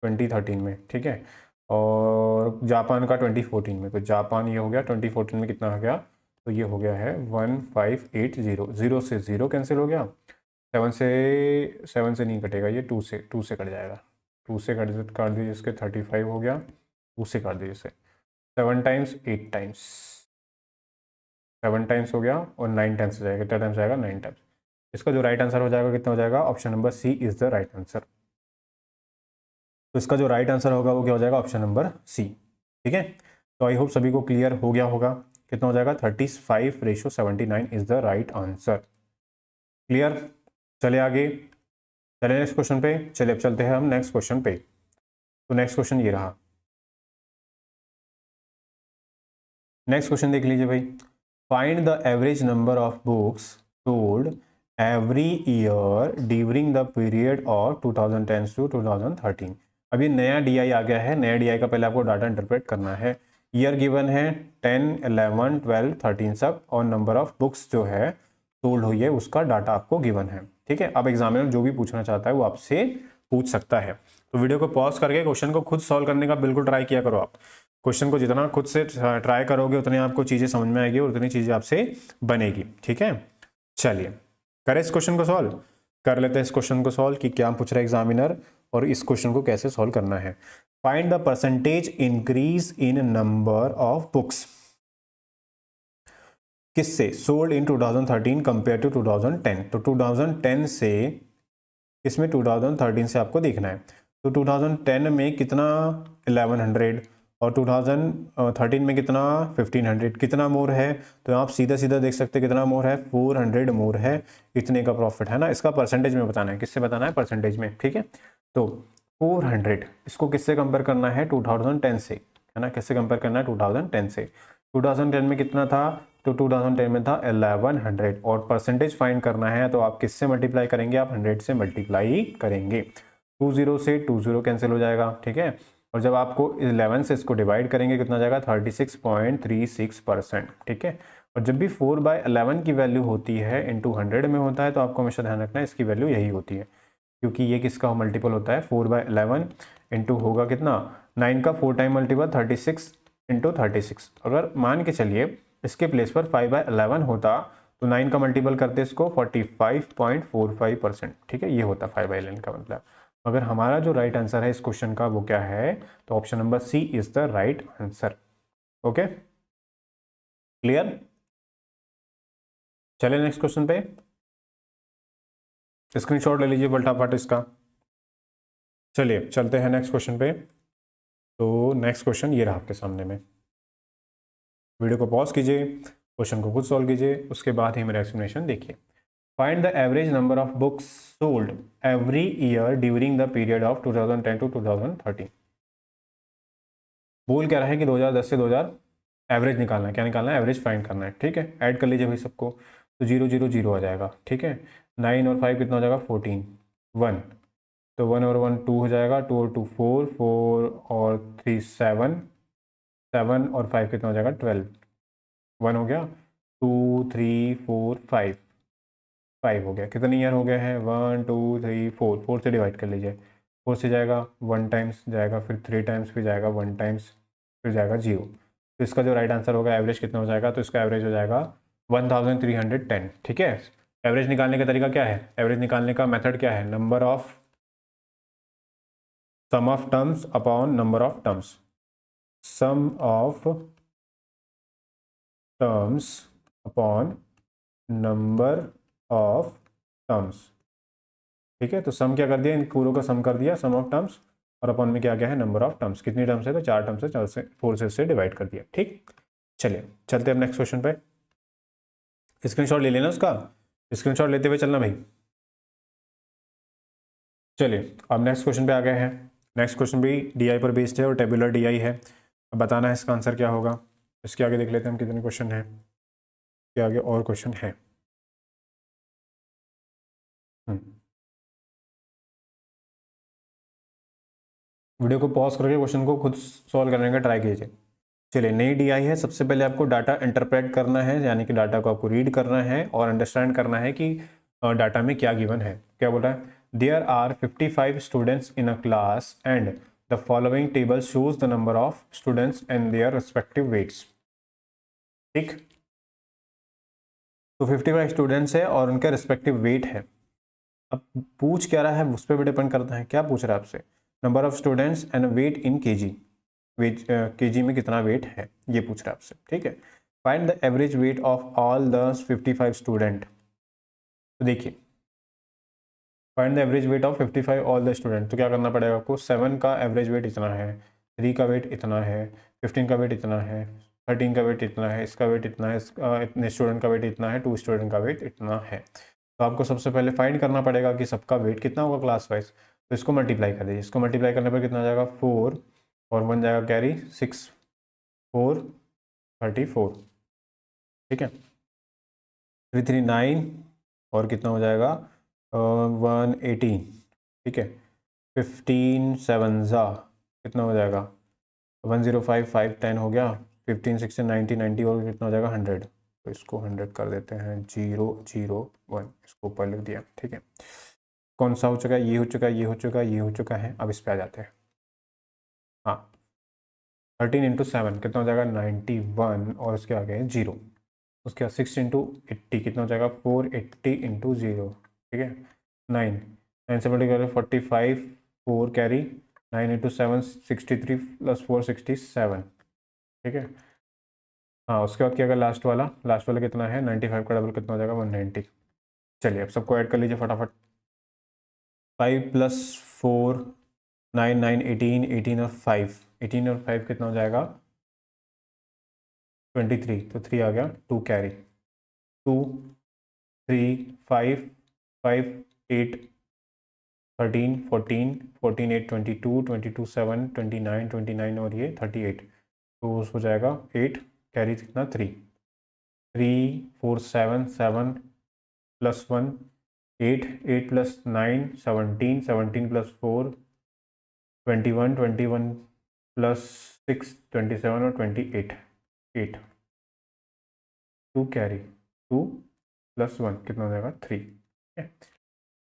2013 में। ठीक है, और जापान का 2014 में। तो जापान ये हो गया 2014 में कितना हो गया? तो ये हो गया है 1580। 0 से 0 कैंसिल हो गया, 7 से नहीं कटेगा ये, 2 से कट जाएगा। 2 से काट दीजिए, इसके 35 हो गया, 2 से काट दीजिए इसे। 7 टाइम्स 8 टाइम्स, 7 टाइम्स हो गया और 9 टाइम्स हो जाएगा। कितना टाइम्स आएगा? 9 टाइम्स। इसका जो राइट आंसर हो जाएगा कितना हो जाएगा? Option number C is the right answer. तो इसका जो राइट आंसर होगा वो क्या हो जाएगा? Option number C. ठीक है, तो आई होप सभी को क्लियर हो गया होगा। कितना हो जाएगा? 35:79 is the right answer. Clear? चले आगे, चले नेक्स्ट क्वेश्चन पे। चलिए अब चलते हैं हम नेक्स्ट क्वेश्चन पे। तो नेक्स्ट क्वेश्चन ये रहा। नेक्स्ट क्वेश्चन देख लीजिए भाई। Find the average number of books sold every year during the period of 2010 to 2013। अभी नया डीआई आ गया है। नया डीआई का पहले आपको डाटा इंटरप्रेट करना है। ईयर गिवन है 10, 11, 12, 13 सब, और नंबर ऑफ बुक्स जो है सोल्ड हुई है उसका डाटा आपको गिवन है। ठीक है, अब एग्जामिनर जो भी पूछना चाहता है वो आपसे पूछ सकता है। तो वीडियो को पॉज करके क्वेश्चन को खुद सॉल्व करने का बिल्कुल ट्राई किया करो। आप क्वेश्चन को जितना खुद से ट्राई करोगे उतनी आपको चीजें समझ में आएगी और उतनी चीजें आपसे बनेगी। ठीक है, चलिए करें इस क्वेश्चन को सॉल्व। कर लेते हैं इस क्वेश्चन को सॉल्व कि क्या पूछ रहा है एग्जामिनर और इस क्वेश्चन को कैसे सॉल्व करना है। Find the percentage increase in number of books, किससे? Sold in 2013 compare to 2010। तो 2010 से, इसमें 2013 से आपको देखना है। तो 2010 में कितना? 1100, और 2013 में कितना 1500, कितना मोर है, तो आप सीधा सीधा देख सकते हैं कितना मोर है, 400 मोर है, इतने का प्रॉफिट है ना। इसका परसेंटेज में बताना है, किससे बताना है, परसेंटेज में, ठीक है। तो 400 इसको किससे कंपेयर करना है, 2010 से, है ना, किससे कंपेयर करना है, 2010 से। 2010 में कितना था, तो 2010 में था 1100, और परसेंटेज फाइंड करना है तो आप किससे मल्टीप्लाई करेंगे, आप 100 से मल्टीप्लाई करेंगे। 20 से 20 कैंसिल हो जाएगा, ठीक है। और जब आपको 11 से इसको डिवाइड करेंगे कितना जाएगा, 36.36%, ठीक है। और जब भी 4/11 की वैल्यू होती है इंटू 100 में होता है, तो आपको हमेशा ध्यान रखना है इसकी वैल्यू यही होती है, क्योंकि ये किसका मल्टीपल होता है, 4/11 इंटू होगा कितना, 9 का 4 टाइम मल्टीपल 36 इंटू 36। अगर मान के चलिए इसके प्लेस पर 5/11 होता तो 9 का मल्टीपल करते इसको 45.45%, ठीक है, ये होता 5/11 का मतलब। अगर हमारा जो राइट आंसर है इस क्वेश्चन का वो क्या है, तो option number C is the right answer. Okay, clear. चलिए नेक्स्ट क्वेश्चन पे स्क्रीनशॉट ले लीजिए फटाफट इसका। चलिए चलते हैं नेक्स्ट क्वेश्चन पे। तो नेक्स्ट क्वेश्चन ये रहा आपके सामने में, वीडियो को पॉज कीजिए, क्वेश्चन को खुद सॉल्व कीजिए, उसके बाद ही मेरा एक्सप्लेनेशन देखिए। Find the average number of books sold every year during the period of 2010 to 2013। बोल क्या रहा है कि 2010 से 2000 एवरेज निकालना है, क्या निकालना है, एवरेज फाइंड करना है, ठीक है। ऐड कर लीजिए भाई सबको, तो 0 0 0 आ जाएगा, ठीक है। 9 और 5 कितना हो जाएगा, 14, 1, तो 1 और 1 2 हो जाएगा, 2 और 2 4, 4 और 3 7, 7 और 5 कितना हो जाएगा, 12, 1 हो गया, 2 3 4 5, 5 हो गया। कितने ईयर हो गए हैं, 1 2 3 4, 4 से डिवाइड कर लीजिए, 4 से जाएगा 1 टाइम्स जाएगा, फिर 3 टाइम्स, फिर जाएगा 1 टाइम्स, फिर जाएगा 0। तो इसका जो राइट आंसर होगा एवरेज कितना हो जाएगा, तो इसका एवरेज हो जाएगा 1310, ठीक है। एवरेज निकालने का तरीका क्या है, एवरेज निकालने का मेथड क्या है, number of sum of terms upon number of terms, sum of terms upon number of terms, ठीक है। तो सम क्या कर दिया, इन पूरों का सम कर दिया, सम ऑफ टर्म्स, और अपॉन में क्या गया है, नंबर ऑफ टर्म्स, कितनी टर्म्स है, तो 4 टर्म्स है, 4 से 4 से इससे डिवाइड कर दिया, ठीक। चलिए चलते हैं अब नेक्स्ट क्वेश्चन पे, स्क्रीनशॉट ले लेना उसका, स्क्रीनशॉट लेते हुए चलना भाई। चलिए अब नेक्स्ट क्वेश्चन पे आ गए हैं। नेक्स्ट क्वेश्चन भी डीआई पर बेस्ड है और टेबुलर डीआई है। अब बताना है इसका आंसर क्या होगा। इसके आगे देख लेते हैं हम कितने क्वेश्चन हैं, इसके आगे और क्वेश्चन है। वीडियो को पॉज करके क्वेश्चन को खुद सॉल्व करने का ट्राई कीजिए। चलिए नई डीआई है, सबसे पहले आपको डाटा इंटरप्रेट करना है, यानी कि डाटा को आपको रीड करना है और अंडरस्टैंड करना है कि डाटा में क्या गिवन है। क्या बोल रहा है, there are 55 students in a class and the following table shows the number of students and their respective weights, ठीक। तो 55 स्टूडेंट्स है और उनका रिस्पेक्टिव वेट है। अब पूछ क्या रहा है उस पर भी डिपेंड करता है, क्या पूछ रहा है आपसे, number of students and weight in kg, weight kg में कितना वेट है, ये पूछ रहा है आपसे, ठीक है। Find the average weight of all the 55 student, तो देखिए find the average weight of 55 all the student, तो क्या करना पड़ेगा आपको, 7 का एवरेज वेट इतना है, 3 का वेट इतना है, 15 का वेट इतना है, 13 का वेट इतना है, इसका वेट इतना है, इतने स्टूडेंट का वेट इतना है, 2 स्टूडेंट का वेट इतना है। तो आपको सबसे पहले फाइंड करना पड़ेगा कि सबका वेट कितना होगा क्लास वाइज, तो इसको मल्टीप्लाई कर दीजिए, इसको मल्टीप्लाई करने पर कितना आ जाएगा, 4 और 1 जाएगा कैरी 6, 4 34, ठीक है, 3 3 9 और कितना हो जाएगा 118, ठीक है, 15 7 ज़ा कितना हो जाएगा 105, 5 10 हो गया, 15 16 90 90 और कितना हो जाएगा 100, तो इसको 100 कर देते हैं, 0 0 1 इसको ऊपर लिख दिया, ठीक है। कौन सा हो चुका है, ये हो चुका है, ये हो चुका है, ये हो चुका है। अब इस पे आ जाते हैं, हाँ 13 इंटू 7 कितना हो जाएगा 91 और उसके आगे है 0, उसके बाद 6 इंटू 80 कितना हो जाएगा 480 इंटू 0, ठीक है, 9 9 से मल्टीप्लाई 45, 4 कैरी 9 इंटू 7 63 प्लस 4 67, ठीक है। हाँ उसके बाद क्या होगा, लास्ट वाला कितना है 95 का डबल कितना हो जाएगा 190। चलिए अब सबको ऐड कर लीजिए फटाफट, 5 + 4 9 9 18, 18 और 5, 18 और 5 कितना हो जाएगा 23, तो 3 आ गया, 2 कैरी, 2 3 5 5 8 13 14 14 8 22 22 7 29 29 और ये 38, तो हो जाएगा 8 कैरी कितना 3 3 4 7 7 प्लस 1 8 8 प्लस 9 17 17 प्लस 4 21 21 प्लस 6 27 और 28 8 2 कैरी 2 प्लस 1 कितना हो जाएगा 3।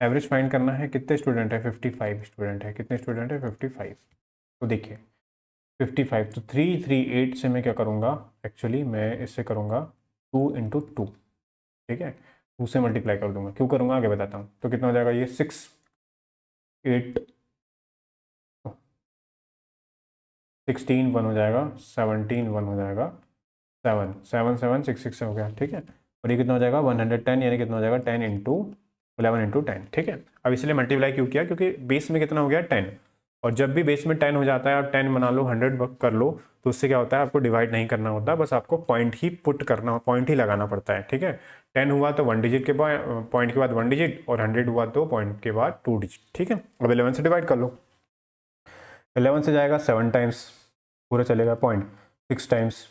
एवरेज फाइंड करना है, कितने स्टूडेंट है 55 स्टूडेंट है, कितने स्टूडेंट है 55। तो देखिए 55, तो 338 से मैं क्या करूँगा, एक्चुअली मैं इससे करूँगा 2 इंटू 2, ठीक है, 2 से मल्टीप्लाई कर दूंगा, क्यों करूँगा आगे बताता हूँ। तो कितना हो जाएगा ये 6 8 16 1 हो जाएगा, 17 1 हो जाएगा, 7 7 7 6 6 हो गया, ठीक है। और ये कितना हो जाएगा 110, यानी कितना हो जाएगा 10 इंटू 11 इंटू 10, ठीक है। अब इसलिए मल्टीप्लाई क्यों किया, क्योंकि बेस में कितना हो गया 10, और जब भी बेस में 10 हो जाता है, आप 10 बना लो 100 कर लो, तो उससे क्या होता है आपको डिवाइड नहीं करना होता, बस आपको पॉइंट ही पुट करना, पॉइंट ही लगाना पड़ता है, ठीक है। 10 हुआ तो 1 डिजिट के पॉइंट के बाद 1 डिजिट, और 100 हुआ तो पॉइंट के बाद 2 डिजिट, ठीक है। अब 11 से डिवाइड कर लो, 11 से जाएगा 7 टाइम्स, पूरा चलेगा पॉइंट, 6 टाइम्स,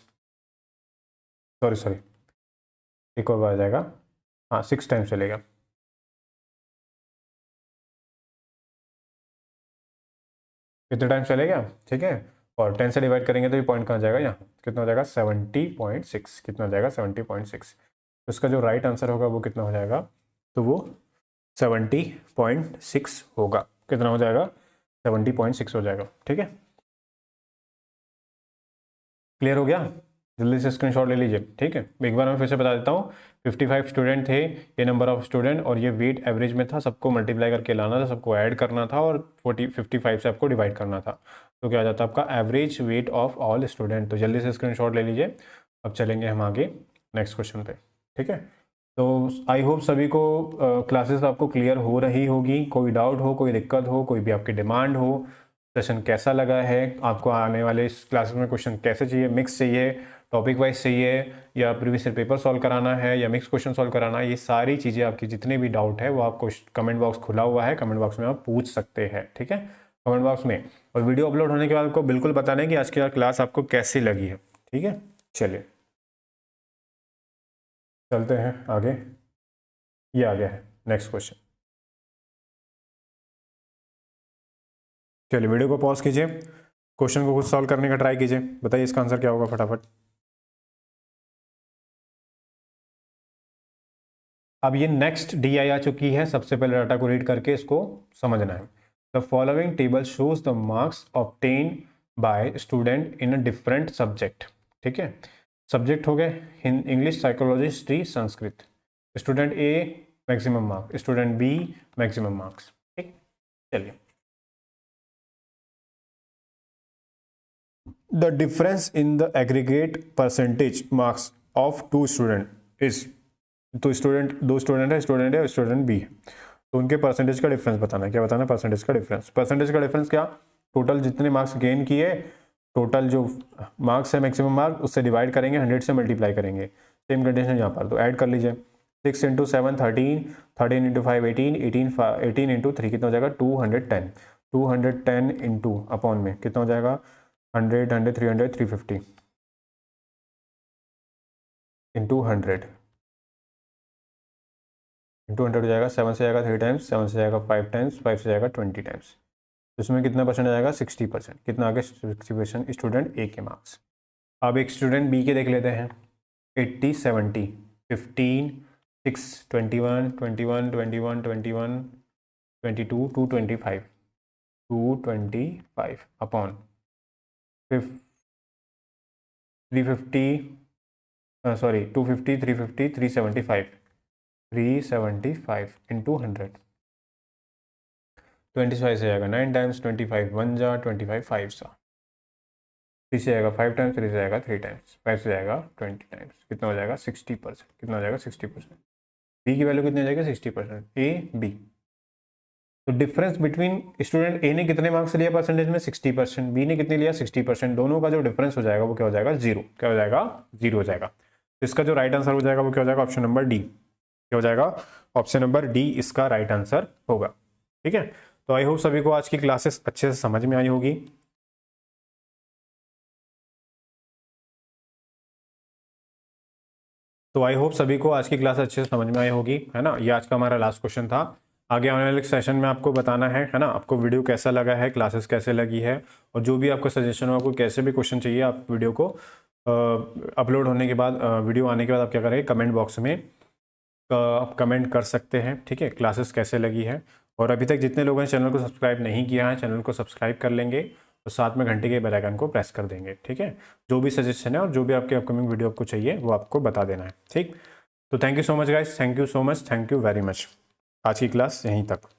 सॉरी सॉरी एक और बार आ जाएगा, हाँ 6 टाइम्स चलेगा, कितने टाइम्स चलेगा, ठीक है। और 10 से डिवाइड करेंगे तो ये पॉइंट कहाँ जाएगा, यहाँ कितना हो जाएगा 70.6, कितना हो जाएगा 70.6। तो इसका जो राइट आंसर होगा वो कितना हो जाएगा, तो वो 70.6 होगा, कितना हो जाएगा 70.6 हो जाएगा, ठीक है। क्लियर हो गया, जल्दी से स्क्रीनशॉट ले लीजिए, ठीक है। एक बार मैं फिर से बता देता हूँ, 55 स्टूडेंट थे, ये नंबर ऑफ स्टूडेंट, और ये वेट एवरेज में था, सबको मल्टीप्लाई करके लाना था, सबको ऐड करना था, और 55 से आपको डिवाइड करना था, तो क्या आ जाता है आपका average weight of all student. तो जल्दी से स्क्रीनशॉट ले लीजिए। अब चलेंगे हम आगे नेक्स्ट क्वेश्चन पे, ठीक है। तो आई होप सभी को क्लासेस आपको क्लियर हो रही होगी, कोई डाउट हो, कोई दिक्कत हो, कोई भी आपकी डिमांड हो, सेशन कैसा लगा है आपको, आने वाले इस क्लासेस में क्वेश्चन कैसे चाहिए, मिक्स चाहिए, टॉपिक वाइज चाहिए, या प्रीवियस ईयर पेपर सॉल्व कराना है, या मिक्स क्वेश्चन सॉल्व कराना है, ये सारी चीज़ें आपकी जितने भी डाउट है वो आपको कमेंट बॉक्स खुला हुआ है, कमेंट बॉक्स में आप पूछ सकते हैं, ठीक है, कमेंट बॉक्स में। और वीडियो अपलोड होने के बाद आपको बिल्कुल बताना है कि आज की क्लास आपको कैसी लगी है, ठीक है। चलिए चलते हैं आगे, ये आ गया है नेक्स्ट क्वेश्चन। चलिए वीडियो को पॉज कीजिए, क्वेश्चन को खुद सॉल्व करने का ट्राई कीजिए, बताइए इसका आंसर क्या होगा फटाफट। अब ये नेक्स्ट डी आई आ चुकी है, सबसे पहले डाटा को रीड करके इसको समझना है। The following table shows the marks obtain by student in a different subject, ठीक है। सब्जेक्ट हो गए English, psychology, history, Sanskrit. Student A maximum marks, student B maximum marks, ठीक। चलिए, the difference in the aggregate percentage marks of two student is, तो student, दो student है, student A और स्टूडेंट बी है, तो उनके परसेंटेज का डिफरेंस बताना है। क्या बताना है, परसेंटेज का डिफरेंस। परसेंटेज का डिफरेंस क्या, टोटल जितने मार्क्स गेन किए, टोटल जो मार्क्स है मैक्सिमम मार्क्स, उससे डिवाइड करेंगे, 100 से मल्टीप्लाई करेंगे, सेम कंडीशन यहाँ पर, तो ऐड कर लीजिए, 6 इंटू 7 13, 13 इंटू 5 18, 18 इंटू 3 कितना हो जाएगा 210, 210 इंटू अपॉन में कितना हो जाएगा 100 100 300 350 इंटू 100 इंटू 100 हो जाएगा, 7 से जाएगा 3 टाइम्स, 7 से जाएगा 5 टाइम्स, 5 से जाएगा 20 टाइम्स, तो इसमें कितना परसेंट आएगा 60%, कितना आगे 60% स्टूडेंट ए के मार्क्स। अब एक स्टूडेंट बी के देख लेते हैं, 80 70 15 6 21 21 21 21 22 225 225 अपॉन 350, सॉरी 250 350 375 375 इंटू 100, 25 से जाएगा 9 टाइम्स, 25 1 जा, 25 5 सा, 3 से जाएगा 5 टाइम्स, 3 से जाएगा 3 टाइम्स, 5 से जाएगा 20 टाइम्स, कितना हो जाएगा 60%, कितना हो जाएगा 60%। बी की वैल्यू कितनी हो जाएगी 60%, ए बी। तो डिफरेंस बिटवीन स्टूडेंट ए ने कितने मार्क्स लिया परसेंटेज में 60%, बी ने कितने लिया 60%, दोनों का जो डिफरेंस हो जाएगा वो क्या हो जाएगा, जीरो। क्या हो जाएगा, जीरो हो जाएगा। तो इसका जो राइट आंसर हो जाएगा वो क्या हो जाएगा, ऑप्शन नंबर डी। क्या हो जाएगा, ऑप्शन नंबर डी इसका राइट आंसर होगा। ठीक है, तो आई होप सभी को आज की क्लासेस अच्छे से समझ में आई होगी। तो आई होप सभी को आज की क्लास अच्छे से समझ में आई होगी, है ना। ये आज का हमारा लास्ट क्वेश्चन था। आगे आने वाले सेशन में आपको बताना है ना, आपको वीडियो कैसा लगा है, क्लासेस कैसे लगी है, और जो भी आपको सजेशन हो, आपको कैसे भी क्वेश्चन चाहिए, आप वीडियो को अपलोड होने के बाद, वीडियो आने के बाद आप क्या करेंगे, कमेंट बॉक्स में आप कमेंट कर सकते हैं। ठीक है, क्लासेस कैसे लगी है। और अभी तक जितने लोगों ने चैनल को सब्सक्राइब नहीं किया है, चैनल को सब्सक्राइब कर लेंगे और साथ में घंटे के बेल आइकन को प्रेस कर देंगे। ठीक है, जो भी सजेशन है और जो भी आपके अपकमिंग वीडियो आपको चाहिए वो आपको बता देना है। ठीक, तो thank you so much guys, thank you so much, thank you very much. आज की क्लास यहीं तक।